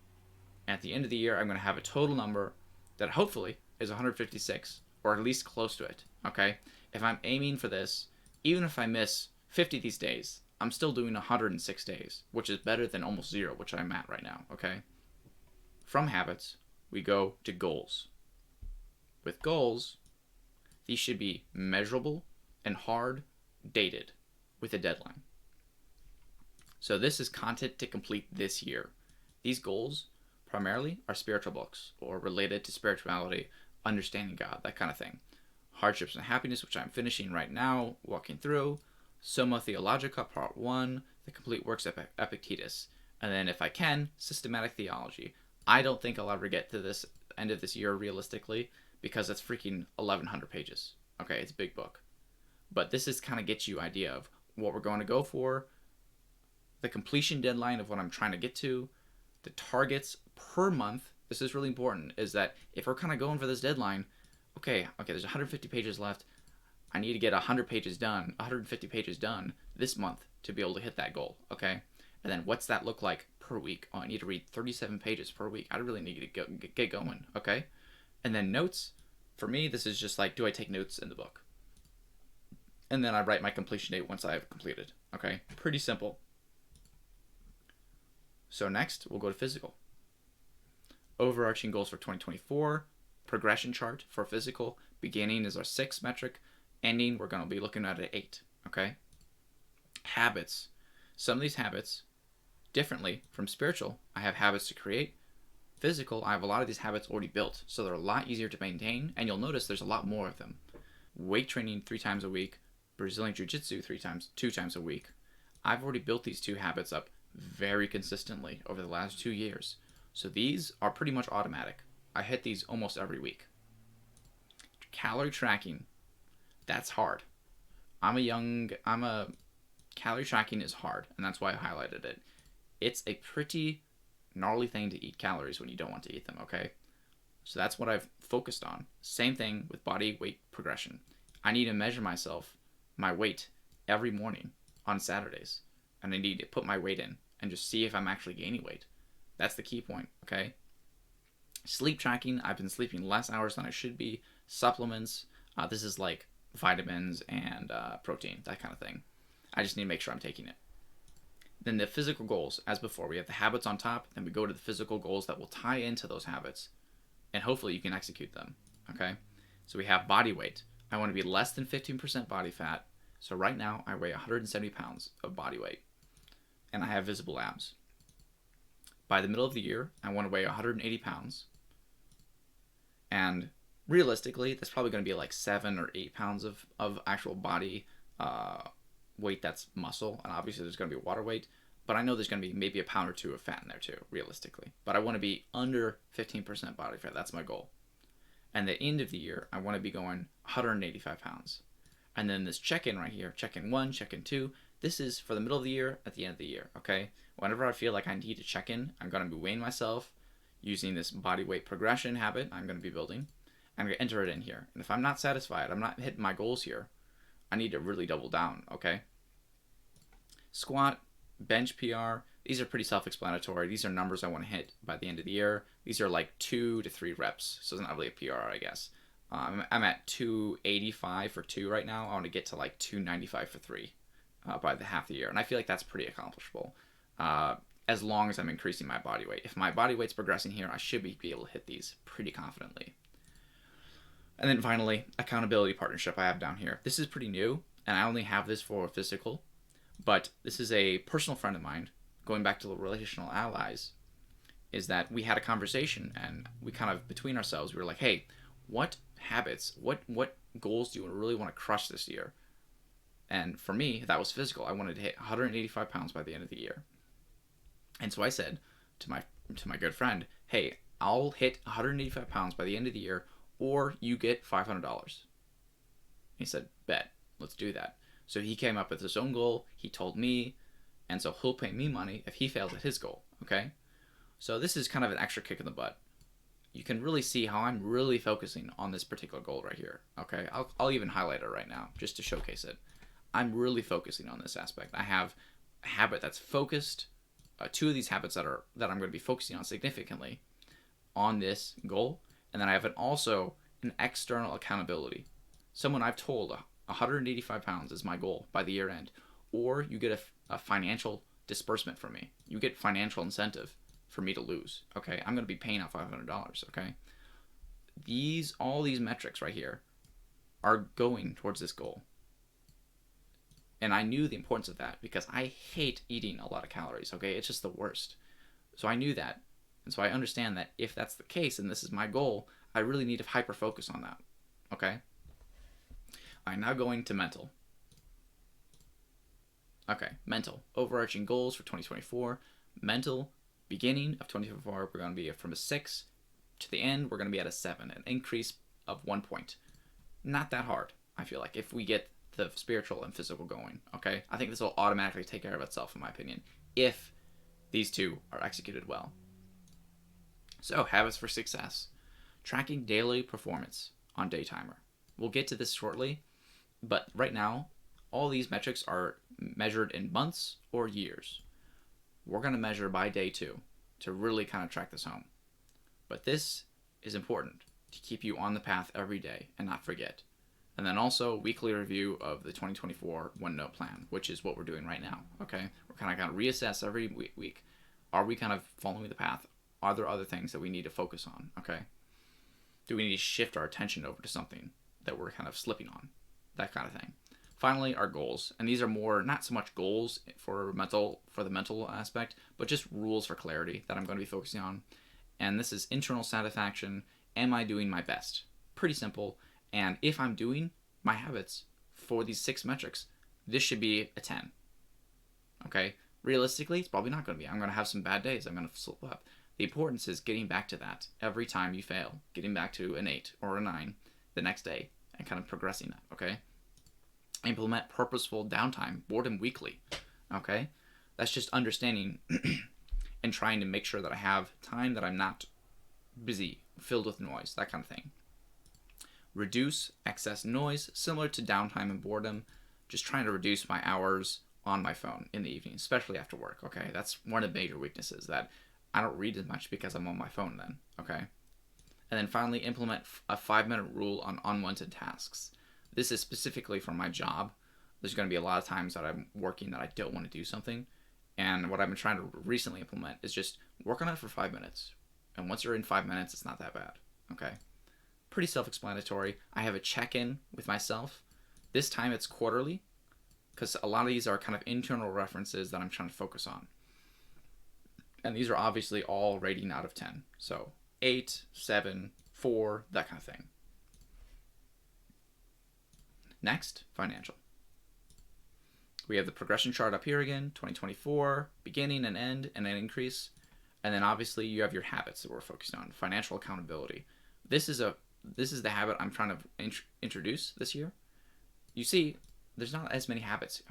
And at the end of the year, I'm going to have a total number that hopefully is 156, or at least close to it, okay? If I'm aiming for this, even if I miss 50 of these days, I'm still doing 106 days, which is better than almost 0, which I'm at right now, okay? From habits, we go to goals. With goals, these should be measurable and hard dated with a deadline. So this is content to complete this year. These goals primarily are spiritual books or related to spirituality, understanding God, that kind of thing. Hardships and Happiness, which I'm finishing right now, walking through. Summa Theologica, Part 1, The Complete Works of Epictetus. And then, if I can, Systematic Theology. I don't think I'll ever get to this end of this year realistically because it's freaking 1,100 pages. Okay, it's a big book. But this is kind of gets you idea of what we're going to go for, the completion deadline of what I'm trying to get to, the targets per month. This is really important, is that if we're kind of going for this deadline, okay, there's 150 pages left. I need to get 100 pages done, 150 pages done this month to be able to hit that goal, okay? And then what's that look like per week? Oh, I need to read 37 pages per week. I really need to get going, okay? And then notes, for me, this is just like, do I take notes in the book? And then I write my completion date once I have completed, okay? Pretty simple. So next, we'll go to physical. Overarching goals for 2024, progression chart for physical. Beginning is our 6 metric. Ending, we're going to be looking at an 8, okay? Habits. Some of these habits, differently from spiritual, I have habits to create. Physical, I have a lot of these habits already built, so they're a lot easier to maintain, and you'll notice there's a lot more of them. Weight training 3 times a week, Brazilian Jiu-Jitsu 2 times a week. I've already built these 2 habits up very consistently over the last 2 years. So these are pretty much automatic. I hit these almost every week. Calorie tracking, that's hard. Calorie tracking is hard, and that's why I highlighted it. It's a pretty gnarly thing to eat calories when you don't want to eat them, okay? So that's what I've focused on. Same thing with body weight progression. I need to measure my weight, every morning on Saturdays. And I need to put my weight in and just see if I'm actually gaining weight. That's the key point, okay? Sleep tracking, I've been sleeping less hours than I should be. Supplements, this is like vitamins and protein, that kind of thing. I just need to make sure I'm taking it. Then the physical goals, as before, we have the habits on top, then we go to the physical goals that will tie into those habits, and hopefully you can execute them, okay? So we have body weight. I want to be less than 15% body fat. So right now, I weigh 170 pounds of body weight, and I have visible abs. By the middle of the year, I want to weigh 180 pounds, and realistically, that's probably going to be like 7 or 8 pounds of actual body weight that's muscle, and obviously there's going to be water weight, but I know there's going to be maybe a pound or 2 of fat in there too, realistically. But I want to be under 15% body fat. That's my goal. And the end of the year, I want to be going 185 pounds. And then this check-in right here, check-in 1, check-in 2, this is for the middle of the year, at the end of the year, okay? Whenever I feel like I need to check in, I'm going to be weighing myself using this body weight progression habit I'm going to be building. I'm going to enter it in here. And if I'm not satisfied, I'm not hitting my goals here, I need to really double down, okay? Squat, bench PR, these are pretty self-explanatory. These are numbers I want to hit by the end of the year. These are like 2 to 3 reps, so it's not really a PR, I guess. I'm at 285 for 2 right now. I want to get to like 295 for 3 by the half of the year, and I feel like that's pretty accomplishable. As long as I'm increasing my body weight. If my body weight's progressing here, I should be able to hit these pretty confidently. And then finally, accountability partnership I have down here. This is pretty new, and I only have this for physical, but this is a personal friend of mine, going back to the relational allies, is that we had a conversation and we kind of, between ourselves, we were like, hey, what habits, what goals do you really want to crush this year? And for me, that was physical. I wanted to hit 185 pounds by the end of the year. And so I said to my good friend, hey, I'll hit 185 pounds by the end of the year, or you get $500. He said, bet, let's do that. So he came up with his own goal. He told me, and so he'll pay me money if he fails at his goal. Okay. So this is kind of an extra kick in the butt. You can really see how I'm really focusing on this particular goal right here. Okay. I'll even highlight it right now just to showcase it. I'm really focusing on this aspect. I have a habit that's focused. 2 of these habits that I'm going to be focusing on significantly on this goal, and then I have also an external accountability. Someone I've told 185 pounds is my goal by the year end, or you get a financial disbursement from me. You get financial incentive for me to lose. Okay, I'm going to be paying out $500. Okay, all these metrics right here are going towards this goal. And I knew the importance of that because I hate eating a lot of calories, okay? It's just the worst. So I knew that. And so I understand that if that's the case and this is my goal, I really need to hyper focus on that, okay? I'm now going to mental. Okay, mental. Overarching goals for 2024. Mental, beginning of 2024, we're going to be from a 6 to the end, we're going to be at a 7, an increase of 1 point. Not that hard, I feel like, if we get the spiritual and physical going, okay? I think this will automatically take care of itself, in my opinion, if these 2 are executed well. So, habits for success. Tracking daily performance on Daytimer. We'll get to this shortly, but right now, all these metrics are measured in months or years. We're going to measure by day 2 to really kind of track this home. But this is important to keep you on the path every day and not forget. And then also weekly review of the 2024 OneNote plan, which is what we're doing right now, okay? We're kind of reassess every week. Are we kind of following the path? Are there other things that we need to focus on, okay? Do we need to shift our attention over to something that we're kind of slipping on? That kind of thing. Finally, our goals. And these are more, not so much goals for the mental aspect, but just rules for clarity that I'm going to be focusing on. And this is internal satisfaction. Am I doing my best? Pretty simple. And if I'm doing my habits for these 6 metrics, this should be a 10. Okay? Realistically, it's probably not going to be. I'm going to have some bad days. I'm going to slip up. The importance is getting back to that every time you fail. Getting back to an 8 or a 9 the next day and kind of progressing that. Okay? Implement purposeful downtime, boredom weekly. Okay? That's just understanding and trying to make sure that I have time that I'm not busy, filled with noise, that kind of thing. Reduce excess noise, similar to downtime and boredom. Just trying to reduce my hours on my phone in the evening, especially after work, okay? That's one of the major weaknesses, that I don't read as much because I'm on my phone then, okay? And then finally, implement a 5-minute rule on unwanted tasks. This is specifically for my job. There's going to be a lot of times that I'm working that I don't want to do something. And what I've been trying to recently implement is just work on it for 5 minutes. And once you're in 5 minutes, it's not that bad, okay? Pretty self-explanatory. I have a check-in with myself. This time it's quarterly, because a lot of these are kind of internal references that I'm trying to focus on. And these are obviously all rating out of 10. So 8, 7, 4, that kind of thing. Next, financial. We have the progression chart up here again, 2024, beginning and end, and an increase. And then obviously you have your habits that we're focused on. Financial accountability. This is the habit I'm trying to introduce this year. You see, there's not as many habits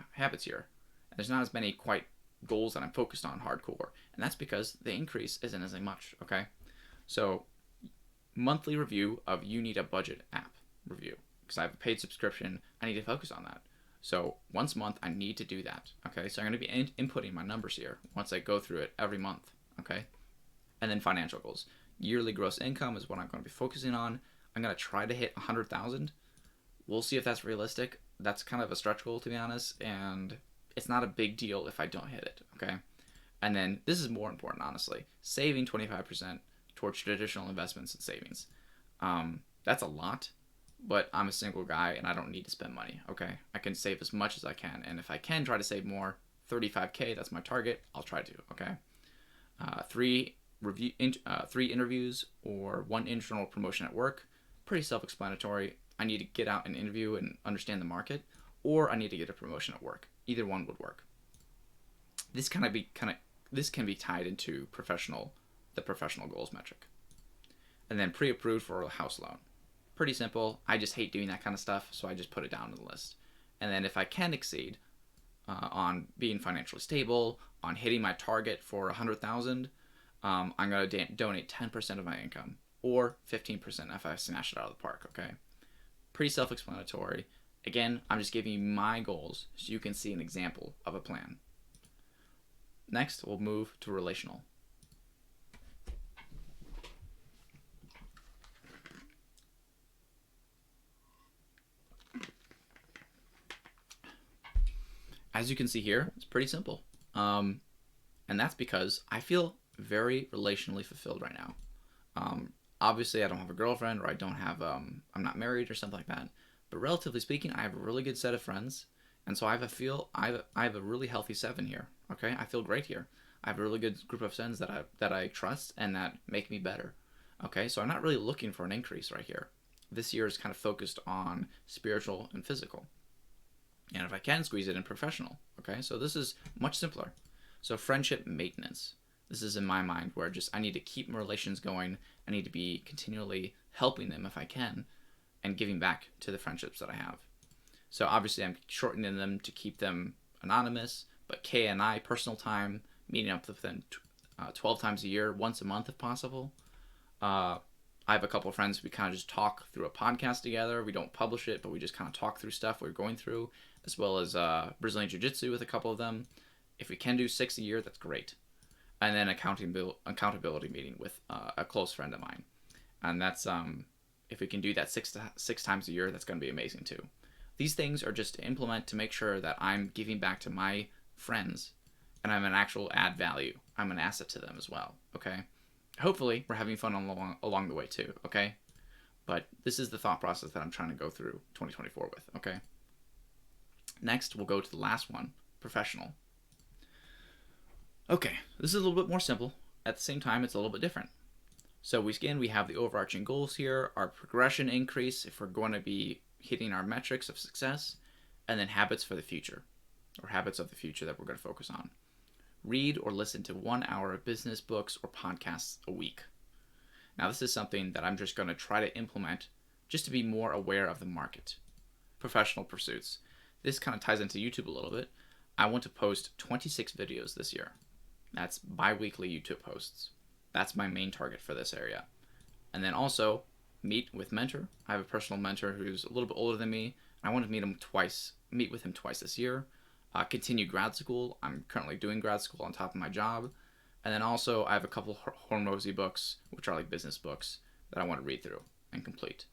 here. There's not as many quite goals that I'm focused on hardcore. And that's because the increase isn't as much, okay? So, monthly review of You Need a Budget app review. Because I have a paid subscription, I need to focus on that. So once a month, I need to do that. Okay, so I'm going to be inputting my numbers here once I go through it every month. Okay, and then financial goals. Yearly gross income is what I'm going to be focusing on. I'm going to try to hit 100,000. We'll see if that's realistic. That's kind of a stretch goal, to be honest, and it's not a big deal if I don't hit it. Okay, and then this is more important, honestly, saving 25% towards traditional investments and savings. That's a lot, but I'm a single guy and I don't need to spend money. Okay, I can save as much as I can, and if I can try to save more, 35K, that's my target. I'll try to. Okay, three three interviews or one internal promotion at work. Pretty self-explanatory. I need to get out and interview and understand the market, or I need to get a promotion at work. Either one would work. This can be tied into the professional goals metric, and then pre-approved for a house loan. Pretty simple. I just hate doing that kind of stuff, so I just put it down on the list. And then if I can exceed on being financially stable, on hitting my target for 100,000, I'm gonna donate 10% of my income, or 15% if I smash it out of the park. Okay, pretty self-explanatory. Again, I'm just giving you my goals so you can see an example of a plan. Next, we'll move to relational. As you can see here, it's pretty simple. And that's because I feel very relationally fulfilled right now. Obviously, I don't have a girlfriend, or I don't have, I'm not married or something like that. But relatively speaking, I have a really good set of friends, and so I have a really healthy 7 here. Okay, I feel great here. I have a really good group of friends that I trust and that make me better. Okay, so I'm not really looking for an increase right here. This year is kind of focused on spiritual and physical, and if I can squeeze it in, professional. Okay, so this is much simpler. So friendship maintenance. This is in my mind where just I need to keep my relations going. I need to be continually helping them if I can, and giving back to the friendships that I have. So obviously I'm shortening them to keep them anonymous, but K and I, personal time, meeting up with them 12 times a year, once a month if possible. I have a couple of friends. We kind of just talk through a podcast together. We don't publish it, but we just kind of talk through stuff we're going through, as well as Brazilian Jiu-Jitsu with a couple of them. If we can do 6 a year, that's great. And then accountability meeting with a close friend of mine, and that's if we can do that six times a year, that's going to be amazing too. These things are just to implement to make sure that I'm giving back to my friends, and I'm an actual add value. I'm an asset to them as well. Okay. Hopefully, we're having fun along the way too. Okay. But this is the thought process that I'm trying to go through 2024 with. Okay. Next, we'll go to the last one, professional. Okay, this is a little bit more simple. At the same time, it's a little bit different. So we have the overarching goals here, our progression increase if we're going to be hitting our metrics of success, and then habits for the future, or habits of the future that we're going to focus on. Read or listen to 1 hour of business books or podcasts a week. Now, this is something that I'm just going to try to implement just to be more aware of the market. Professional pursuits. This kind of ties into YouTube a little bit. I want to post 26 videos this year. That's bi-weekly YouTube posts. That's my main target for this area. And then also, meet with mentor. I have a personal mentor who's a little bit older than me. I want to meet with him twice this year. Continue grad school. I'm currently doing grad school on top of my job. And then also, I have a couple Hormozy books, which are like business books, that I want to read through and complete.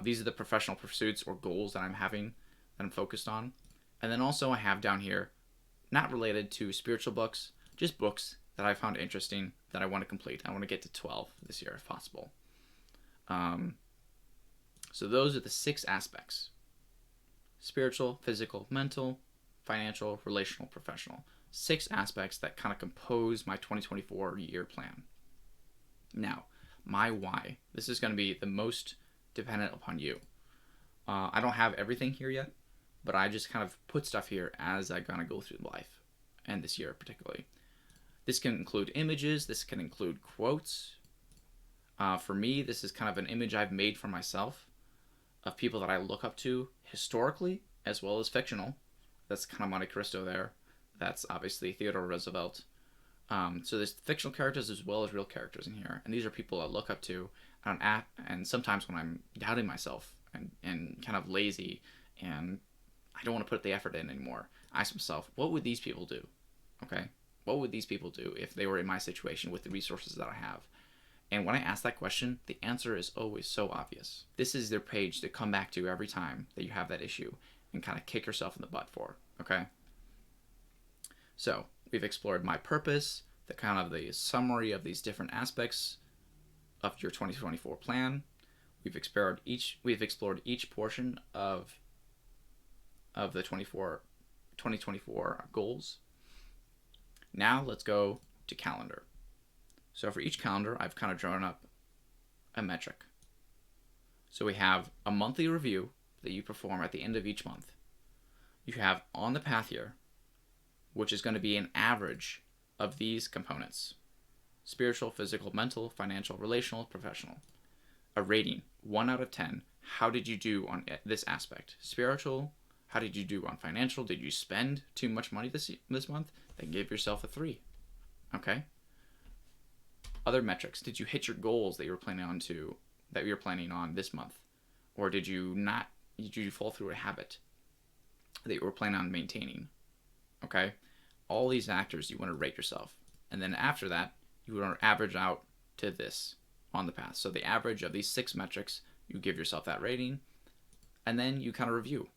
These are the professional pursuits or goals that I'm having, that I'm focused on. And then also, I have down here, not related to spiritual books, just books that I found interesting that I want to complete. I want to get to 12 this year if possible. So those are the 6 aspects: spiritual, physical, mental, financial, relational, professional. 6 aspects that kind of compose my 2024 year plan. Now, my why. This is going to be the most dependent upon you. I don't have everything here yet, but I just kind of put stuff here as I kind of go through life, and this year particularly. This can include images. This can include quotes. For me, this is kind of an image I've made for myself of people that I look up to historically as well as fictional. That's kind of Monte Cristo there. That's obviously Theodore Roosevelt. So there's fictional characters as well as real characters in here. And these are people I look up to. And sometimes when I'm doubting myself and kind of lazy and I don't want to put the effort in anymore. I ask myself, what would these people do? Okay? What would these people do if they were in my situation with the resources that I have? And when I ask that question, the answer is always so obvious. This is their page to come back to every time that you have that issue and kind of kick yourself in the butt for. Okay? So, we've explored my purpose, the kind of the summary of these different aspects of your 2024 plan. We've explored each portion of the 2024 goals. Now let's go to calendar. So for each calendar, I've kind of drawn up a metric. So we have a monthly review that you perform at the end of each month. You have on the path here, which is going to be an average of these components: spiritual, physical, mental, financial, relational, professional. A rating, 1 out of 10. How did you do on this aspect? Spiritual, how did you do on financial? Did you spend too much money this month? Then give yourself a 3. Okay? Other metrics. Did you hit your goals that you were planning on this month? Or did you not? Did you fall through a habit that you were planning on maintaining? Okay? All these factors you want to rate yourself. And then after that, you want to average out to this on the path. So the average of these 6 metrics, you give yourself that rating, and then you kind of review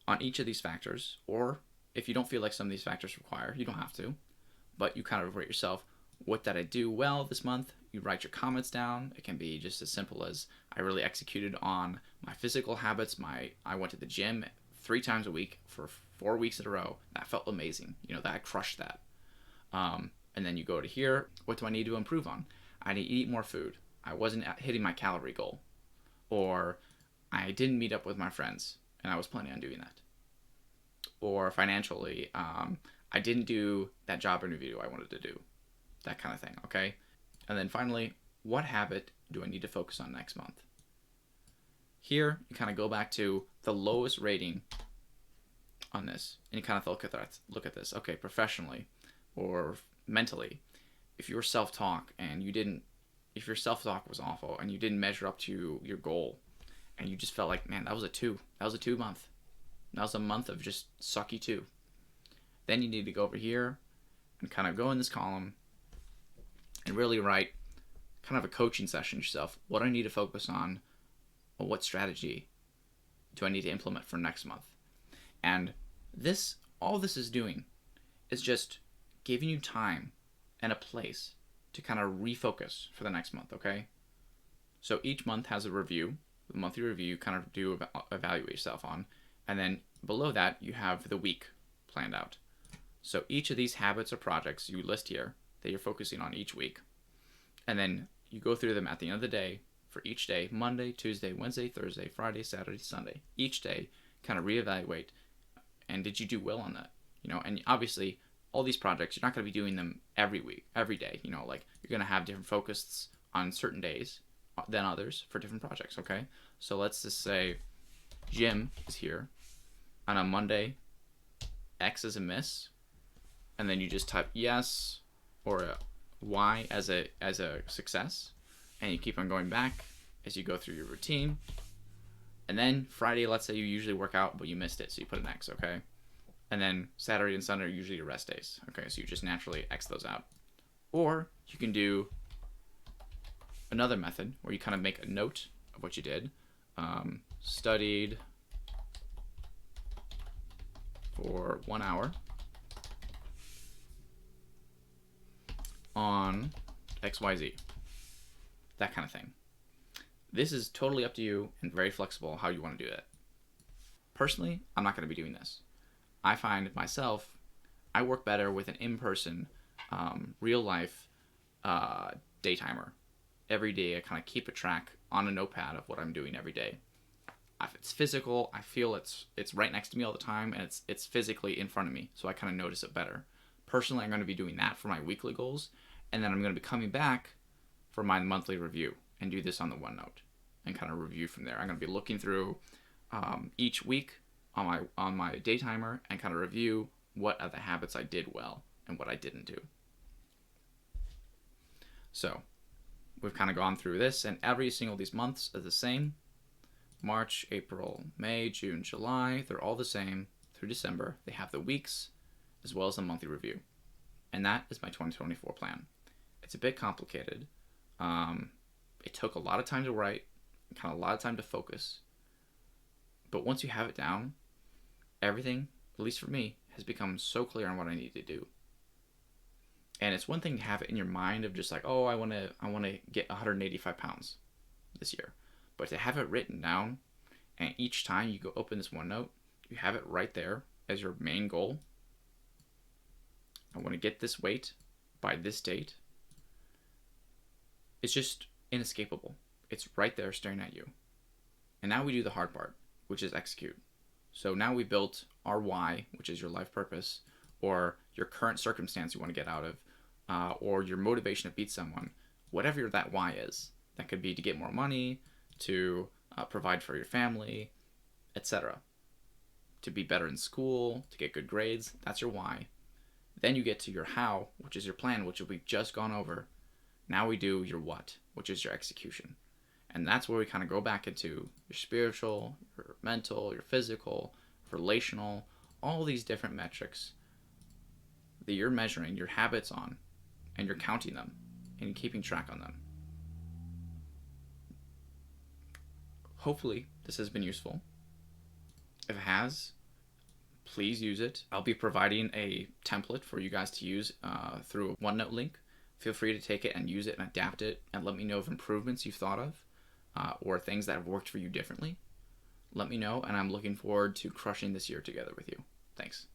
on each of these factors. Or if you don't feel like some of these factors require, you don't have to, but you kind of rate yourself. What did I do well this month? You write your comments down. It can be just as simple as, I really executed on my physical habits. I went to the gym 3 times a week for 4 weeks in a row. That felt amazing. That I crushed that. And then you go to here. What do I need to improve on? I need to eat more food. I wasn't hitting my calorie goal. Or I didn't meet up with my friends, and I was planning on doing that. Or financially, I didn't do that job interview I wanted to do. That kind of thing, okay? And then finally, what habit do I need to focus on next month? Here, you kind of go back to the lowest rating on this, and you kind of look at this. Okay, professionally or mentally, if your self-talk was awful and you didn't measure up to your goal, and you just felt like, man, that was a 2. That was a 2 month. That was a month of just sucky 2. Then you need to go over here and kind of go in this column and really write kind of a coaching session yourself. What do I need to focus on? Or what strategy do I need to implement for next month? And all this is doing is just giving you time and a place to kind of refocus for the next month, okay? So each month has a review, the monthly review you kind of do evaluate yourself on. And then below that, you have the week planned out. So each of these habits or projects you list here that you're focusing on each week. And then you go through them at the end of the day for each day: Monday, Tuesday, Wednesday, Thursday, Friday, Saturday, Sunday. Each day, kind of reevaluate. And did you do well on that? And obviously, all these projects, you're not going to be doing them every week, every day. Like, you're going to have different focuses on certain days than others for different projects, okay? So let's just say gym is here. On a Monday, X is a miss. And then you just type yes or a Y as a success. And you keep on going back as you go through your routine. And then Friday, let's say you usually work out, but you missed it, so you put an X, okay? And then Saturday and Sunday are usually your rest days, okay? So you just naturally X those out. Or you can do another method where you kind of make a note of what you did. Studied for 1 hour on XYZ. That kind of thing. This is totally up to you and very flexible how you want to do it. Personally, I'm not going to be doing this. I find myself, I work better with an in-person, real-life day timer. Every day I kind of keep a track on a notepad of what I'm doing every day. If it's physical, I feel it's right next to me all the time, and it's physically in front of me, so I kind of notice it better. Personally, I'm going to be doing that for my weekly goals, and then I'm going to be coming back for my monthly review and do this on the OneNote and kind of review from there. I'm going to be looking through each week on my day timer and kind of review what are the habits I did well and what I didn't do. So we've kind of gone through this, and every single of these months is the same. March, April, May, June, July. They're all the same through December. They have the weeks as well as a monthly review. And that is my 2024 plan. It's a bit complicated. It took a lot of time to write, kind of a lot of time to focus. But once you have it down, everything, at least for me, has become so clear on what I need to do. And it's one thing to have it in your mind of just like, oh, I want to get 185 pounds this year. But to have it written down, and each time you go open this OneNote, you have it right there as your main goal. I want to get this weight by this date. It's just inescapable. It's right there staring at you. And now we do the hard part, which is execute. So now we built our why, which is your life purpose, or your current circumstance you want to get out of, or your motivation to beat someone, whatever that why is. That could be to get more money, to provide for your family, etc. To be better in school, to get good grades. That's your why. Then you get to your how, which is your plan, which we've just gone over. Now we do your what, which is your execution. And that's where we kind of go back into your spiritual, your mental, your physical, relational, all these different metrics that you're measuring your habits on, and you're counting them and keeping track on them. Hopefully this has been useful. If it has, please use it. I'll be providing a template for you guys to use through a OneNote link. Feel free to take it and use it and adapt it, and let me know of improvements you've thought of or things that have worked for you differently. Let me know, and I'm looking forward to crushing this year together with you. Thanks.